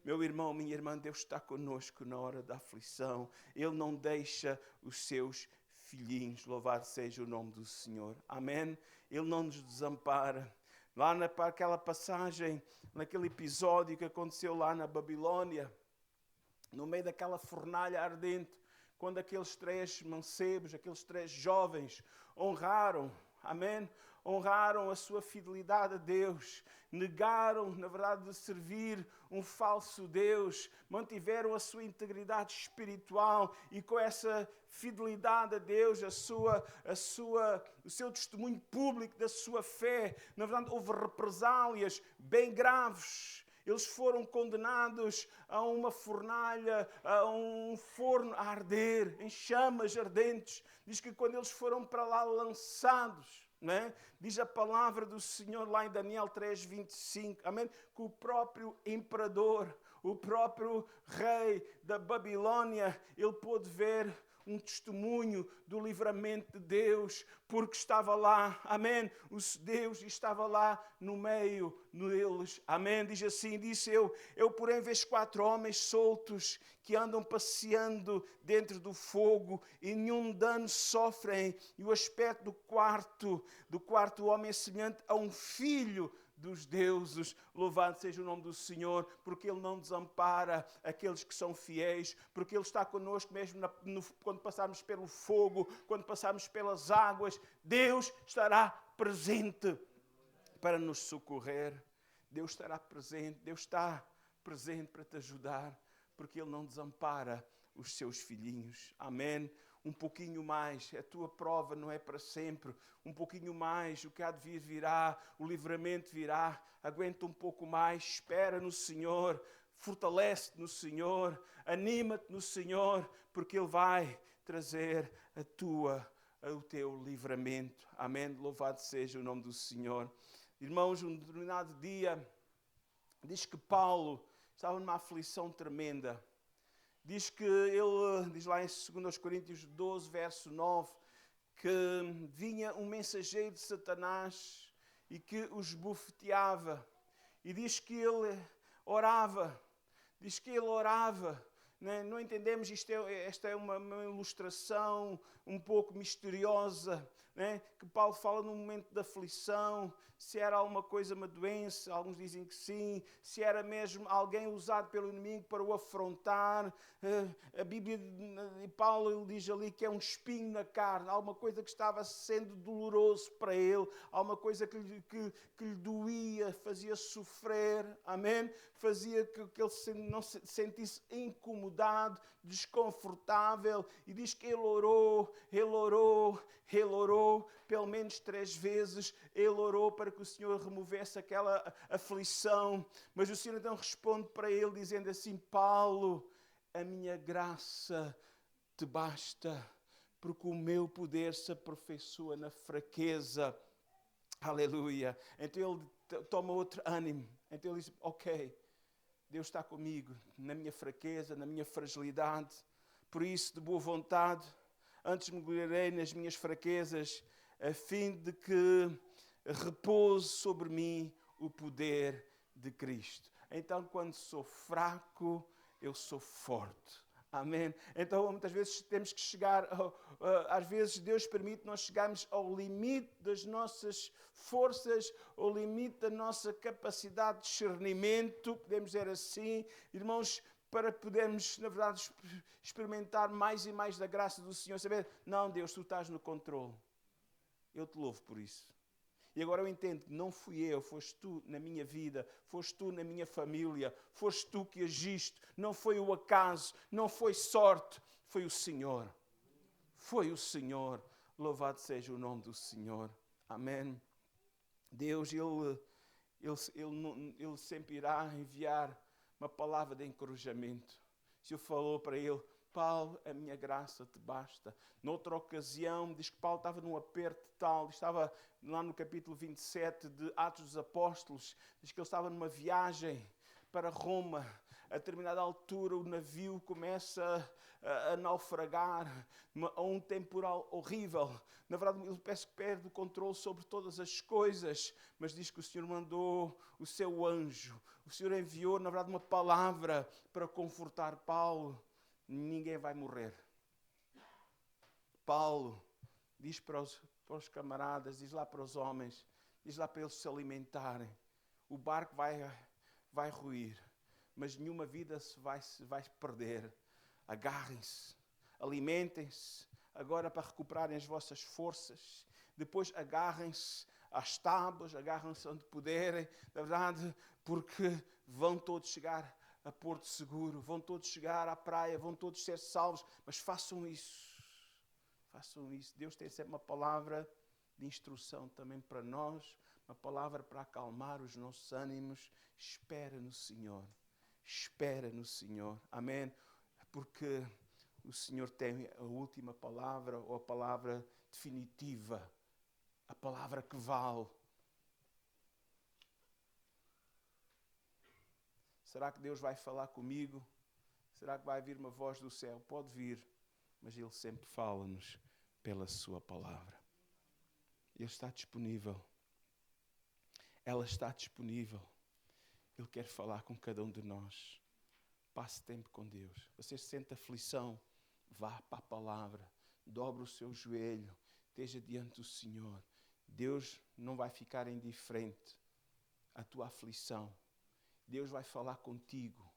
Meu irmão, minha irmã, Deus está conosco na hora da aflição. Ele não deixa os seus filhinhos. Louvado seja o nome do Senhor. Amém? Ele não nos desampara. Lá naquela passagem, naquele episódio que aconteceu lá na Babilônia, no meio daquela fornalha ardente, quando aqueles 3 mancebos, aqueles 3 jovens honraram, amém? Honraram a sua fidelidade a Deus, negaram, na verdade, de servir um falso Deus, mantiveram a sua integridade espiritual e com essa fidelidade a Deus, o seu testemunho público da sua fé, na verdade, houve represálias bem graves. Eles foram condenados a uma fornalha, a um forno a arder, em chamas ardentes. Diz que quando eles foram para lá lançados, né? Diz a palavra do Senhor lá em Daniel 3:25, amém? Que o próprio imperador, o próprio rei da Babilônia, ele pôde ver um testemunho do livramento de Deus, porque estava lá, amém? O Deus estava lá no meio deles, amém? Diz assim, disse eu porém vejo 4 homens soltos que andam passeando dentro do fogo e nenhum dano sofrem, e o aspecto do quarto homem é semelhante a um filho dos deuses. Louvado seja o nome do Senhor, porque Ele não desampara aqueles que são fiéis, porque Ele está connosco mesmo quando passarmos pelo fogo, quando passarmos pelas águas, Deus estará presente para nos socorrer. Deus estará presente, Deus está presente para te ajudar, porque Ele não desampara os seus filhinhos. Amém? Um pouquinho mais, a tua prova não é para sempre. Um pouquinho mais, o que há de vir virá, o livramento virá. Aguenta um pouco mais, espera no Senhor, fortalece-te no Senhor, anima-te no Senhor, porque Ele vai trazer o teu livramento. Amém? Louvado seja o nome do Senhor. Irmãos, um determinado dia, diz que Paulo estava numa aflição tremenda. Diz que ele, diz lá em 2 Coríntios 12, verso 9, que vinha um mensageiro de Satanás e que os bufeteava. E diz que ele orava. Não entendemos, esta é uma ilustração um pouco misteriosa, né? Que Paulo fala num momento de aflição, se era alguma coisa, uma doença, alguns dizem que sim, se era mesmo alguém usado pelo inimigo para o afrontar. A Bíblia de Paulo ele diz ali que é um espinho na carne, alguma coisa que estava sendo doloroso para ele, alguma coisa que lhe doía, fazia sofrer, amém? Fazia que ele não se sentisse incomodado, desconfortável, e diz que ele orou, pelo menos 3 vezes, ele orou para que o Senhor removesse aquela aflição, mas o Senhor então responde para ele dizendo assim: Paulo, a minha graça te basta, porque o meu poder se aperfeiçoa na fraqueza. Aleluia. Então ele toma outro ânimo, então ele diz: ok, Deus está comigo na minha fraqueza, na minha fragilidade, por isso de boa vontade, antes me gloriarei nas minhas fraquezas, a fim de que repouse sobre mim o poder de Cristo. Então, quando sou fraco, eu sou forte. Amém? Então, muitas vezes temos que chegar, às vezes Deus permite nós chegarmos ao limite das nossas forças, ao limite da nossa capacidade de discernimento, podemos dizer assim, irmãos, para podermos, na verdade, experimentar mais e mais da graça do Senhor, saber, não, Deus, tu estás no controle. Eu te louvo por isso. E agora eu entendo que não fui eu, foste tu na minha vida, foste tu na minha família, foste tu que agiste, não foi o acaso, não foi sorte, foi o Senhor. Foi o Senhor. Louvado seja o nome do Senhor. Amém. Deus, Ele sempre irá enviar uma palavra de encorajamento. O Senhor falou para ele: Paulo, a minha graça te basta. Noutra ocasião, diz que Paulo estava num aperto tal, estava lá no capítulo 27 de Atos dos Apóstolos, diz que ele estava numa viagem para Roma. A determinada altura o navio começa a naufragar, a um temporal horrível. Na verdade, ele parece que perde o controle sobre todas as coisas, mas diz que o Senhor mandou o seu anjo. O Senhor enviou, na verdade, uma palavra para confortar Paulo. Ninguém vai morrer. Paulo diz para os camaradas, diz lá para os homens, diz lá para eles se alimentarem. O barco vai ruir, mas nenhuma vida se vai perder. Agarrem-se, alimentem-se, agora para recuperarem as vossas forças. Depois agarrem-se às tábuas, agarrem-se onde puderem, na verdade, porque vão todos chegar a Porto Seguro, vão todos chegar à praia, vão todos ser salvos, mas façam isso. Façam isso. Deus tem sempre uma palavra de instrução também para nós, uma palavra para acalmar os nossos ânimos. Espera no Senhor. Espera no Senhor. Amém? Porque o Senhor tem a última palavra, ou a palavra definitiva, a palavra que vale. Será que Deus vai falar comigo? Será que vai vir uma voz do céu? Pode vir, mas Ele sempre fala-nos pela sua palavra. Ele está disponível. Ela está disponível. Ele quer falar com cada um de nós. Passe tempo com Deus. Você sente aflição, vá para a palavra. Dobre o seu joelho. Esteja diante do Senhor. Deus não vai ficar indiferente à tua aflição. Deus vai falar contigo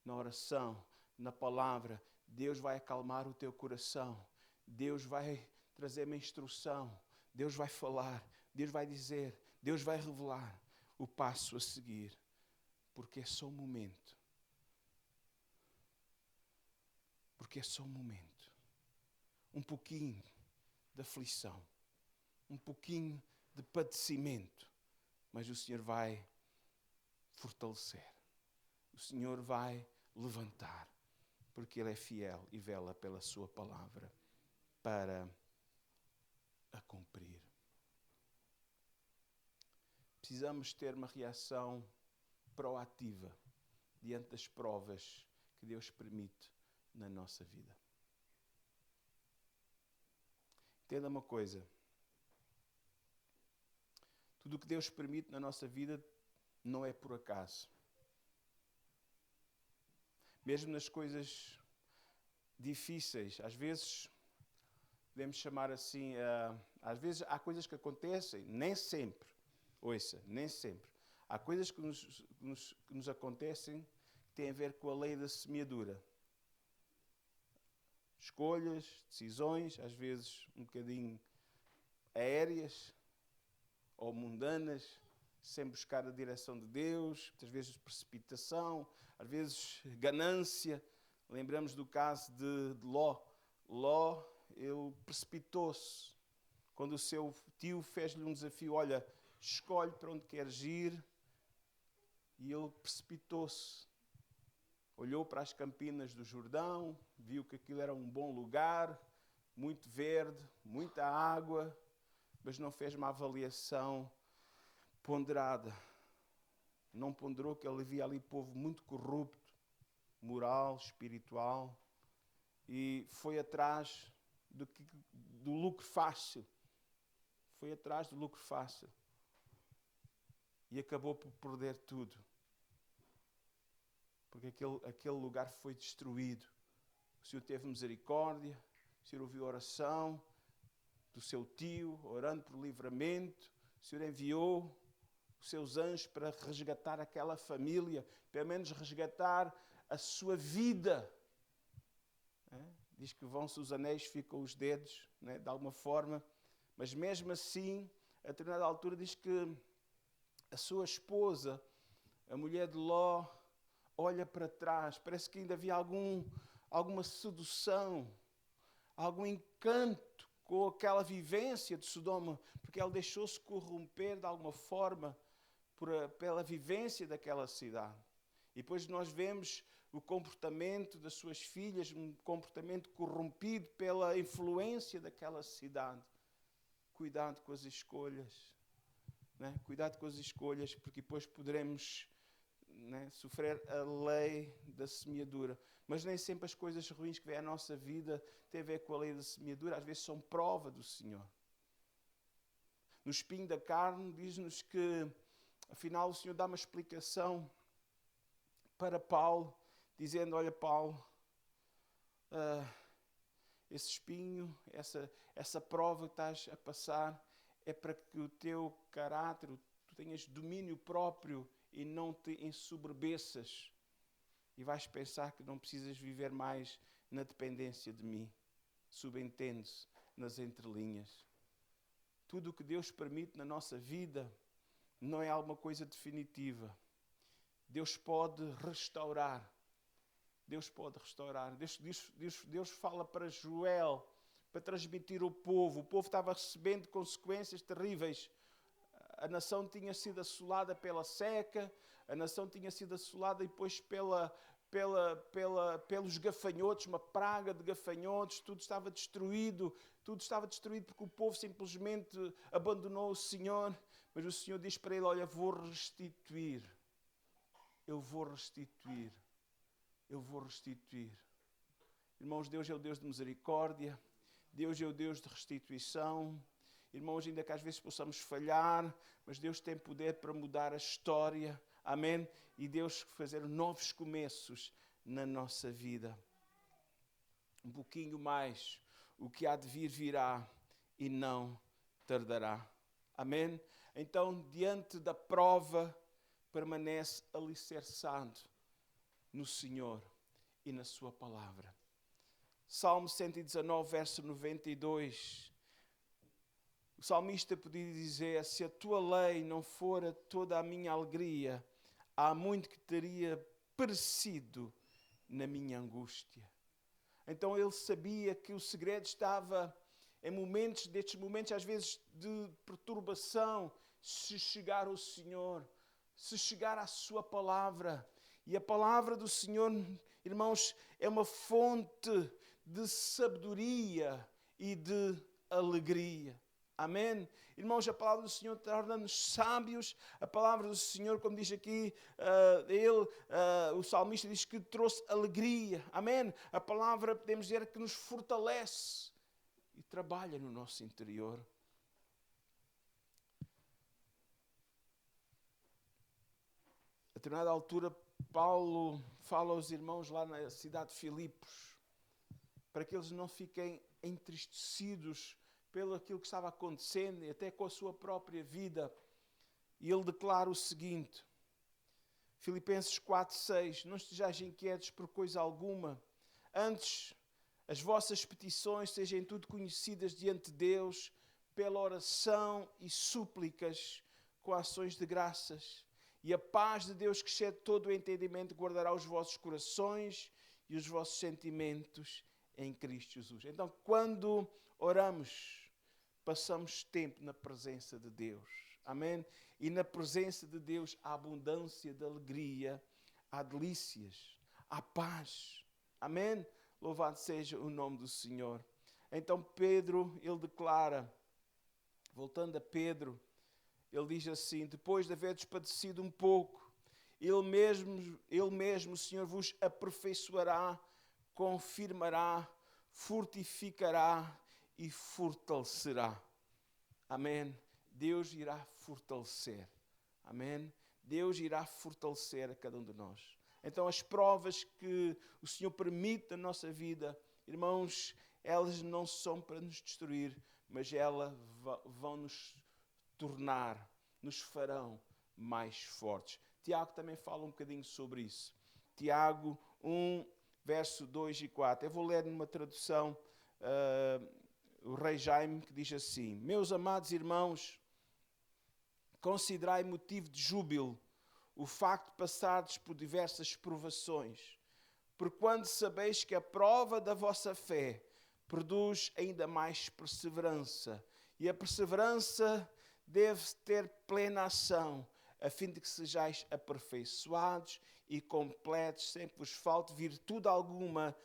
na oração, na palavra. Deus vai acalmar o teu coração. Deus vai trazer uma instrução. Deus vai falar. Deus vai dizer. Deus vai revelar o passo a seguir. Porque é só um momento. Porque é só um momento. Um pouquinho de aflição. Um pouquinho de padecimento. Mas o Senhor vai fortalecer. O Senhor vai levantar. Porque Ele é fiel e vela pela sua palavra para a cumprir. Precisamos ter uma reação proativa diante das provas que Deus permite na nossa vida. Entenda uma coisa. Tudo o que Deus permite na nossa vida não é por acaso. Mesmo nas coisas difíceis, às vezes, podemos chamar assim, às vezes há coisas que acontecem, nem sempre, Ouça, nem sempre. Há coisas que nos acontecem que têm a ver com a lei da semeadura. Escolhas, decisões, às vezes um bocadinho aéreas ou mundanas, sem buscar a direção de Deus, muitas vezes precipitação, às vezes ganância. Lembramos do caso de Ló. Ló, ele precipitou-se. Quando o seu tio fez-lhe um desafio, olha, escolhe para onde queres ir, e ele precipitou-se. Olhou para as campinas do Jordão, viu que aquilo era um bom lugar, muito verde, muita água, mas não fez uma avaliação ponderada. Não ponderou que ele via ali povo muito corrupto, moral, espiritual, e foi atrás do lucro fácil. Foi atrás do lucro fácil. E acabou por perder tudo. Porque aquele lugar foi destruído. O Senhor teve misericórdia, o Senhor ouviu a oração do seu tio, orando por livramento. O Senhor enviou os seus anjos para resgatar aquela família, pelo menos resgatar a sua vida. Diz que vão-se os anéis, ficam os dedos, de alguma forma. Mas mesmo assim, a determinada altura diz que a sua esposa, a mulher de Ló, olha para trás. Parece que ainda havia alguma sedução, algum encanto com aquela vivência de Sodoma, porque ela deixou-se corromper de alguma forma pela vivência daquela cidade. E depois nós vemos o comportamento das suas filhas, um comportamento corrompido pela influência daquela cidade. Cuidado com as escolhas. Cuidado com as escolhas, porque depois poderemos sofrer a lei da semeadura. Mas nem sempre as coisas ruins que vêm à nossa vida têm a ver com a lei da semeadura. Às vezes são prova do Senhor. No espinho da carne diz-nos que, afinal, o Senhor dá uma explicação para Paulo, dizendo, olha Paulo, esse espinho, essa prova que estás a passar é para que o teu caráter, tu tenhas domínio próprio e não te ensoberbeças. E vais pensar que não precisas viver mais na dependência de mim. Subentende-se nas entrelinhas. Tudo o que Deus permite na nossa vida não é alguma coisa definitiva. Deus pode restaurar. Deus pode restaurar. Deus fala para Joel, para transmitir ao povo. O povo estava recebendo consequências terríveis. A nação tinha sido assolada pela seca, a nação tinha sido assolada depois pelos gafanhotos, uma praga de gafanhotos, tudo estava destruído porque o povo simplesmente abandonou o Senhor. Mas o Senhor diz para ele, olha, vou restituir. Eu vou restituir. Eu vou restituir. Irmãos, Deus é o Deus de misericórdia. Deus é o Deus de restituição. Irmãos, ainda que às vezes possamos falhar, mas Deus tem poder para mudar a história. Amém? E Deus fazer novos começos na nossa vida. Um pouquinho mais. O que há de vir virá e não tardará. Amém? Então, diante da prova, permanece alicerçado no Senhor e na sua palavra. Salmo 119, verso 92. O salmista podia dizer, se a tua lei não fora toda a minha alegria, há muito que teria perecido na minha angústia. Então ele sabia que o segredo estava destes momentos às vezes de perturbação, se chegar ao Senhor, se chegar à sua palavra. E a palavra do Senhor, irmãos, é uma fonte de sabedoria e de alegria. Amém? Irmãos, a palavra do Senhor torna-nos sábios. A palavra do Senhor, como diz aqui, o salmista diz que trouxe alegria. Amém? A palavra, podemos dizer, que nos fortalece e trabalha no nosso interior. A determinada altura, Paulo fala aos irmãos lá na cidade de Filipos, para que eles não fiquem entristecidos pelo aquilo que estava acontecendo e até com a sua própria vida. E ele declara o seguinte, Filipenses 4:6, não estejais inquietos por coisa alguma, antes as vossas petições sejam tudo conhecidas diante de Deus, pela oração e súplicas, com ações de graças. E a paz de Deus, que excede todo o entendimento, guardará os vossos corações e os vossos sentimentos em Cristo Jesus. Então, quando oramos, passamos tempo na presença de Deus. Amém? E na presença de Deus há abundância de alegria, há delícias, há paz. Amém? Louvado seja o nome do Senhor. Então Pedro, ele declara, voltando a Pedro, ele diz assim, depois de haveres padecido um pouco, ele mesmo, o Senhor, vos aperfeiçoará, confirmará, fortificará e fortalecerá. Amém? Deus irá fortalecer. Amém? Deus irá fortalecer a cada um de nós. Então as provas que o Senhor permite na nossa vida, irmãos, elas não são para nos destruir, mas elas vão nos tornar, nos farão mais fortes. Tiago também fala um bocadinho sobre isso. Tiago 1, verso 2 e 4. Eu vou ler numa tradução, o Rei Jaime, que diz assim, meus amados irmãos, considerai motivo de júbilo o facto de passardes por diversas provações, porque quando sabeis que a prova da vossa fé produz ainda mais perseverança, e a perseverança deve ter plena ação, a fim de que sejais aperfeiçoados e completos, sem que vos falte virtude alguma,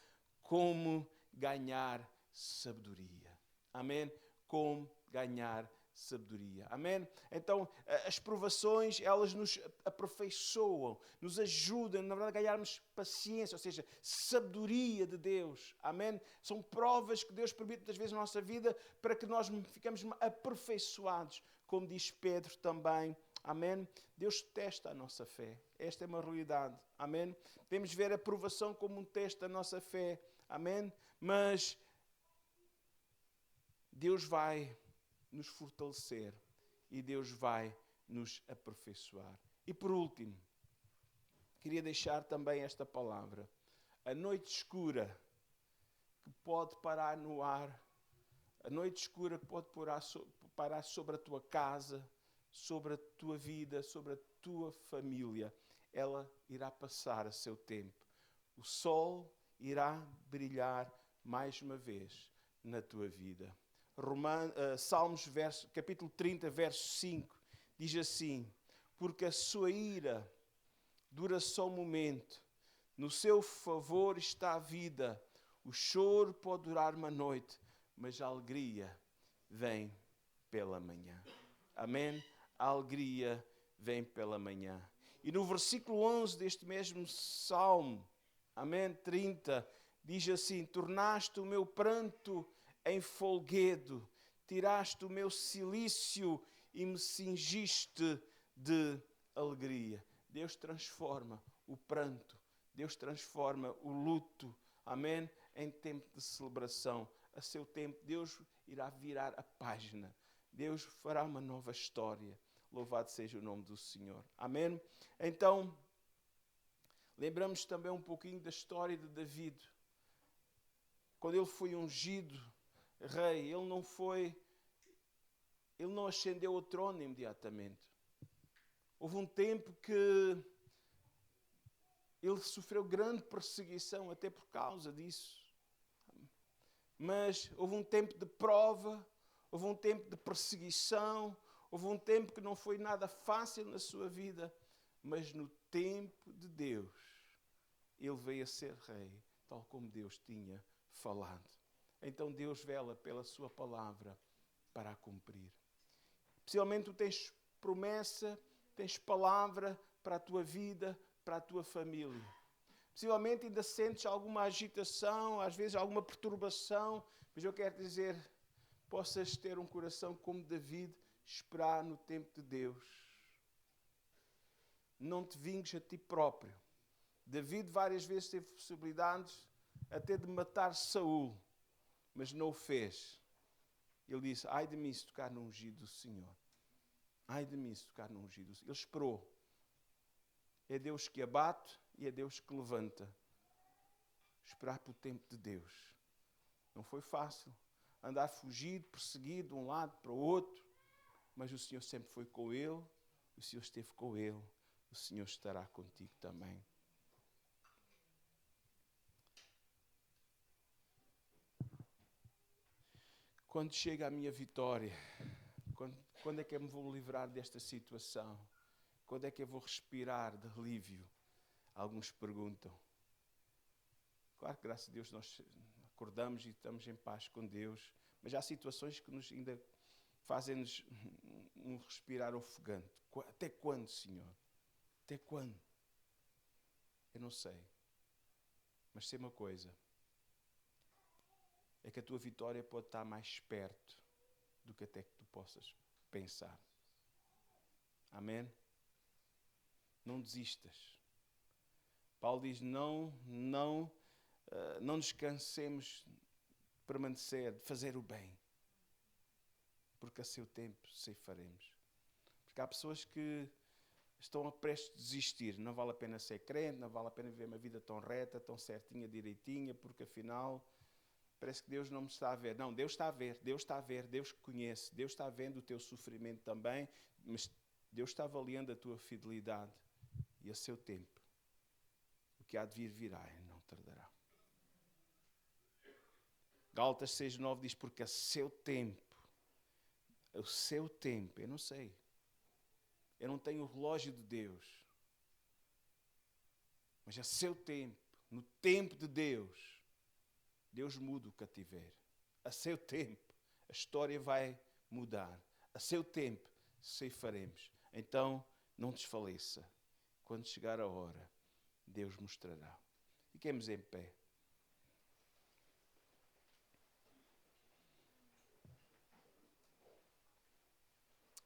como ganhar sabedoria. Amém? Como ganhar sabedoria. Amém? Então, as provações, elas nos aperfeiçoam, nos ajudam, na verdade, a ganharmos paciência, ou seja, sabedoria de Deus. Amém? São provas que Deus permite muitas vezes na nossa vida para que nós ficamos aperfeiçoados, como diz Pedro também. Amém? Deus testa a nossa fé. Esta é uma realidade. Amém? Temos de ver a provação como um teste da nossa fé. Amém? Mas Deus vai nos fortalecer e Deus vai nos aperfeiçoar. E por último, queria deixar também esta palavra. A noite escura que pode parar no ar, a noite escura que pode parar sobre a tua casa, sobre a tua vida, sobre a tua família, ela irá passar a seu tempo. O sol irá brilhar mais uma vez na tua vida. Salmos, capítulo 30, verso 5, diz assim, porque a sua ira dura só um momento, no seu favor está a vida, o choro pode durar uma noite, mas a alegria vem pela manhã. Amém? A alegria vem pela manhã. E no versículo 11 deste mesmo Salmo, amém, 30, diz assim, tornaste o meu pranto em folguedo, tiraste o meu cilício e me cingiste de alegria. Deus transforma o pranto, Deus transforma o luto, amém, em tempo de celebração. A seu tempo, Deus irá virar a página. Deus fará uma nova história. Louvado seja o nome do Senhor. Amém? Então, lembramos também um pouquinho da história de David. Quando ele foi ungido rei, ele não ascendeu ao trono imediatamente. Houve um tempo que ele sofreu grande perseguição até por causa disso. Mas houve um tempo de prova, houve um tempo de perseguição, houve um tempo que não foi nada fácil na sua vida, mas no tempo de Deus, ele veio a ser rei, tal como Deus tinha falado. Então Deus vela pela sua palavra para a cumprir. Possivelmente tu tens promessa, tens palavra para a tua vida, para a tua família. Possivelmente ainda sentes alguma agitação, às vezes alguma perturbação, mas eu quero dizer, possas ter um coração como David, esperar no tempo de Deus. Não te vingues a ti próprio. David várias vezes teve possibilidades até de matar Saul, mas não o fez. Ele disse, ai de mim se tocar no ungido do Senhor. Ai de mim se tocar no ungido. Ele esperou. É Deus que abate e é Deus que levanta. Esperar pelo tempo de Deus. Não foi fácil. Andar fugido, perseguido de um lado para o outro. Mas o Senhor sempre foi com ele. O Senhor esteve com ele. O Senhor estará contigo também. Quando chega a minha vitória, quando é que eu me vou livrar desta situação? Quando é que eu vou respirar de alívio? Alguns perguntam. Claro que, graças a Deus, nós acordamos e estamos em paz com Deus, mas há situações que nos ainda fazem-nos um respirar ofegante. Até quando, Senhor? Até quando? Eu não sei. Mas sei uma coisa. É que a tua vitória pode estar mais perto do que até que tu possas pensar. Amém? Não desistas. Paulo diz, não nos cansemos de permanecer, de fazer o bem. Porque a seu tempo ceifaremos. Porque há pessoas que estão a prestes a desistir. Não vale a pena ser crente, não vale a pena viver uma vida tão reta, tão certinha, direitinha, porque afinal parece que Deus não me está a ver. Não, Deus está a ver, Deus está a ver, Deus conhece, Deus está vendo o teu sofrimento também, mas Deus está avaliando a tua fidelidade e a seu tempo. O que há de vir virá e não tardará. Gálatas 6:9 diz, porque a seu tempo, eu não sei. Eu não tenho o relógio de Deus. Mas a seu tempo, no tempo de Deus, Deus muda o cativeiro. A seu tempo, a história vai mudar. A seu tempo, ceifaremos. Então, não desfaleça. Quando chegar a hora, Deus mostrará. Fiquemos em pé.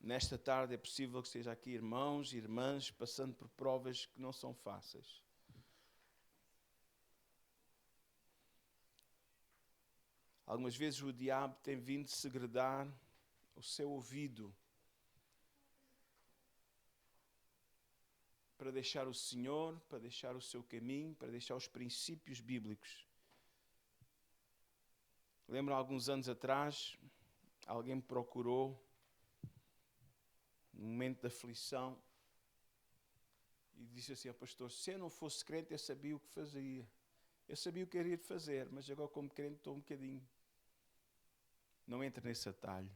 Nesta tarde é possível que esteja aqui irmãos e irmãs passando por provas que não são fáceis. Algumas vezes o diabo tem vindo segredar o seu ouvido para deixar o Senhor, para deixar o seu caminho, para deixar os princípios bíblicos. Lembro, alguns anos atrás, alguém me procurou num momento de aflição e disse assim, pastor, se eu não fosse crente, eu sabia o que fazia. Eu sabia o que queria fazer, mas agora como crente estou um bocadinho. Não entre nesse atalho.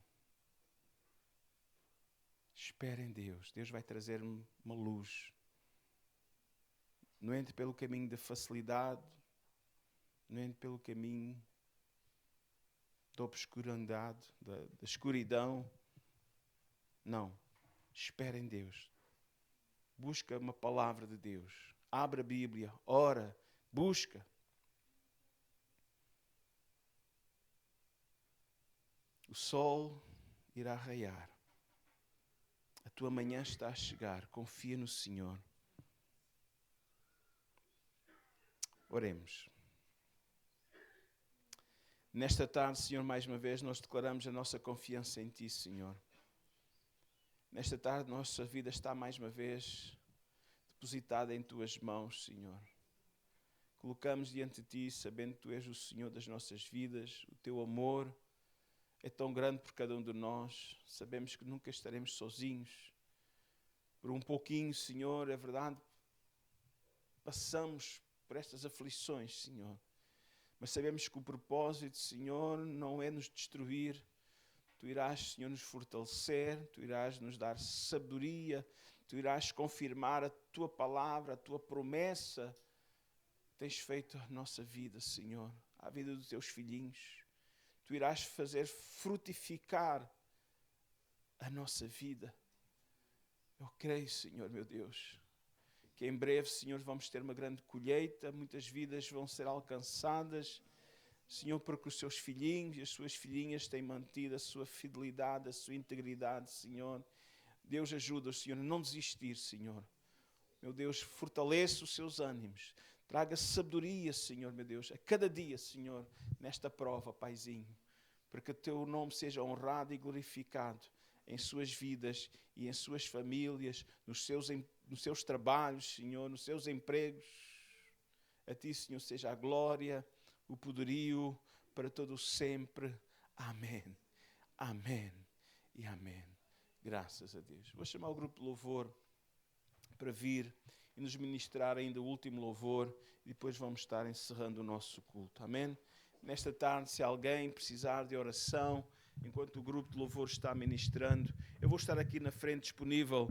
Espere em Deus. Deus vai trazer uma luz. Não entre pelo caminho da facilidade. Não entre pelo caminho da obscuridade, da escuridão. Não. Espere em Deus. Busca uma palavra de Deus. Abre a Bíblia. Ora. Busca. O sol irá raiar. A tua manhã está a chegar. Confia no Senhor. Oremos. Nesta tarde, Senhor, mais uma vez, nós declaramos a nossa confiança em Ti, Senhor. Nesta tarde, nossa vida está mais uma vez depositada em Tuas mãos, Senhor. Colocamos diante de Ti, sabendo que Tu és o Senhor das nossas vidas, o Teu amor é tão grande por cada um de nós. Sabemos que nunca estaremos sozinhos. Por um pouquinho, Senhor, é verdade, passamos por estas aflições, Senhor. Mas sabemos que o propósito, Senhor, não é nos destruir. Tu irás, Senhor, nos fortalecer, Tu irás nos dar sabedoria, Tu irás confirmar a Tua palavra, a Tua promessa. Tens feito a nossa vida, Senhor, a vida dos Teus filhinhos. Tu irás fazer frutificar a nossa vida. Eu creio, Senhor, meu Deus, que em breve, Senhor, vamos ter uma grande colheita, muitas vidas vão ser alcançadas, Senhor, porque os Seus filhinhos e as Suas filhinhas têm mantido a sua fidelidade, a sua integridade, Senhor. Deus ajuda-os, Senhor, a não desistir, Senhor. Meu Deus, fortaleça os seus ânimos. Traga sabedoria, Senhor, meu Deus, a cada dia, Senhor, nesta prova, Paizinho, para que o Teu nome seja honrado e glorificado em suas vidas e em suas famílias, nos seus trabalhos, Senhor, nos seus empregos. A Ti, Senhor, seja a glória, o poderio para todo o sempre. Amém. Amém e amém. Graças a Deus. Vou chamar o grupo de louvor para vir e nos ministrar ainda o último louvor e depois vamos estar encerrando o nosso culto. Amém? Nesta tarde, se alguém precisar de oração, enquanto o grupo de louvor está ministrando, eu vou estar aqui na frente disponível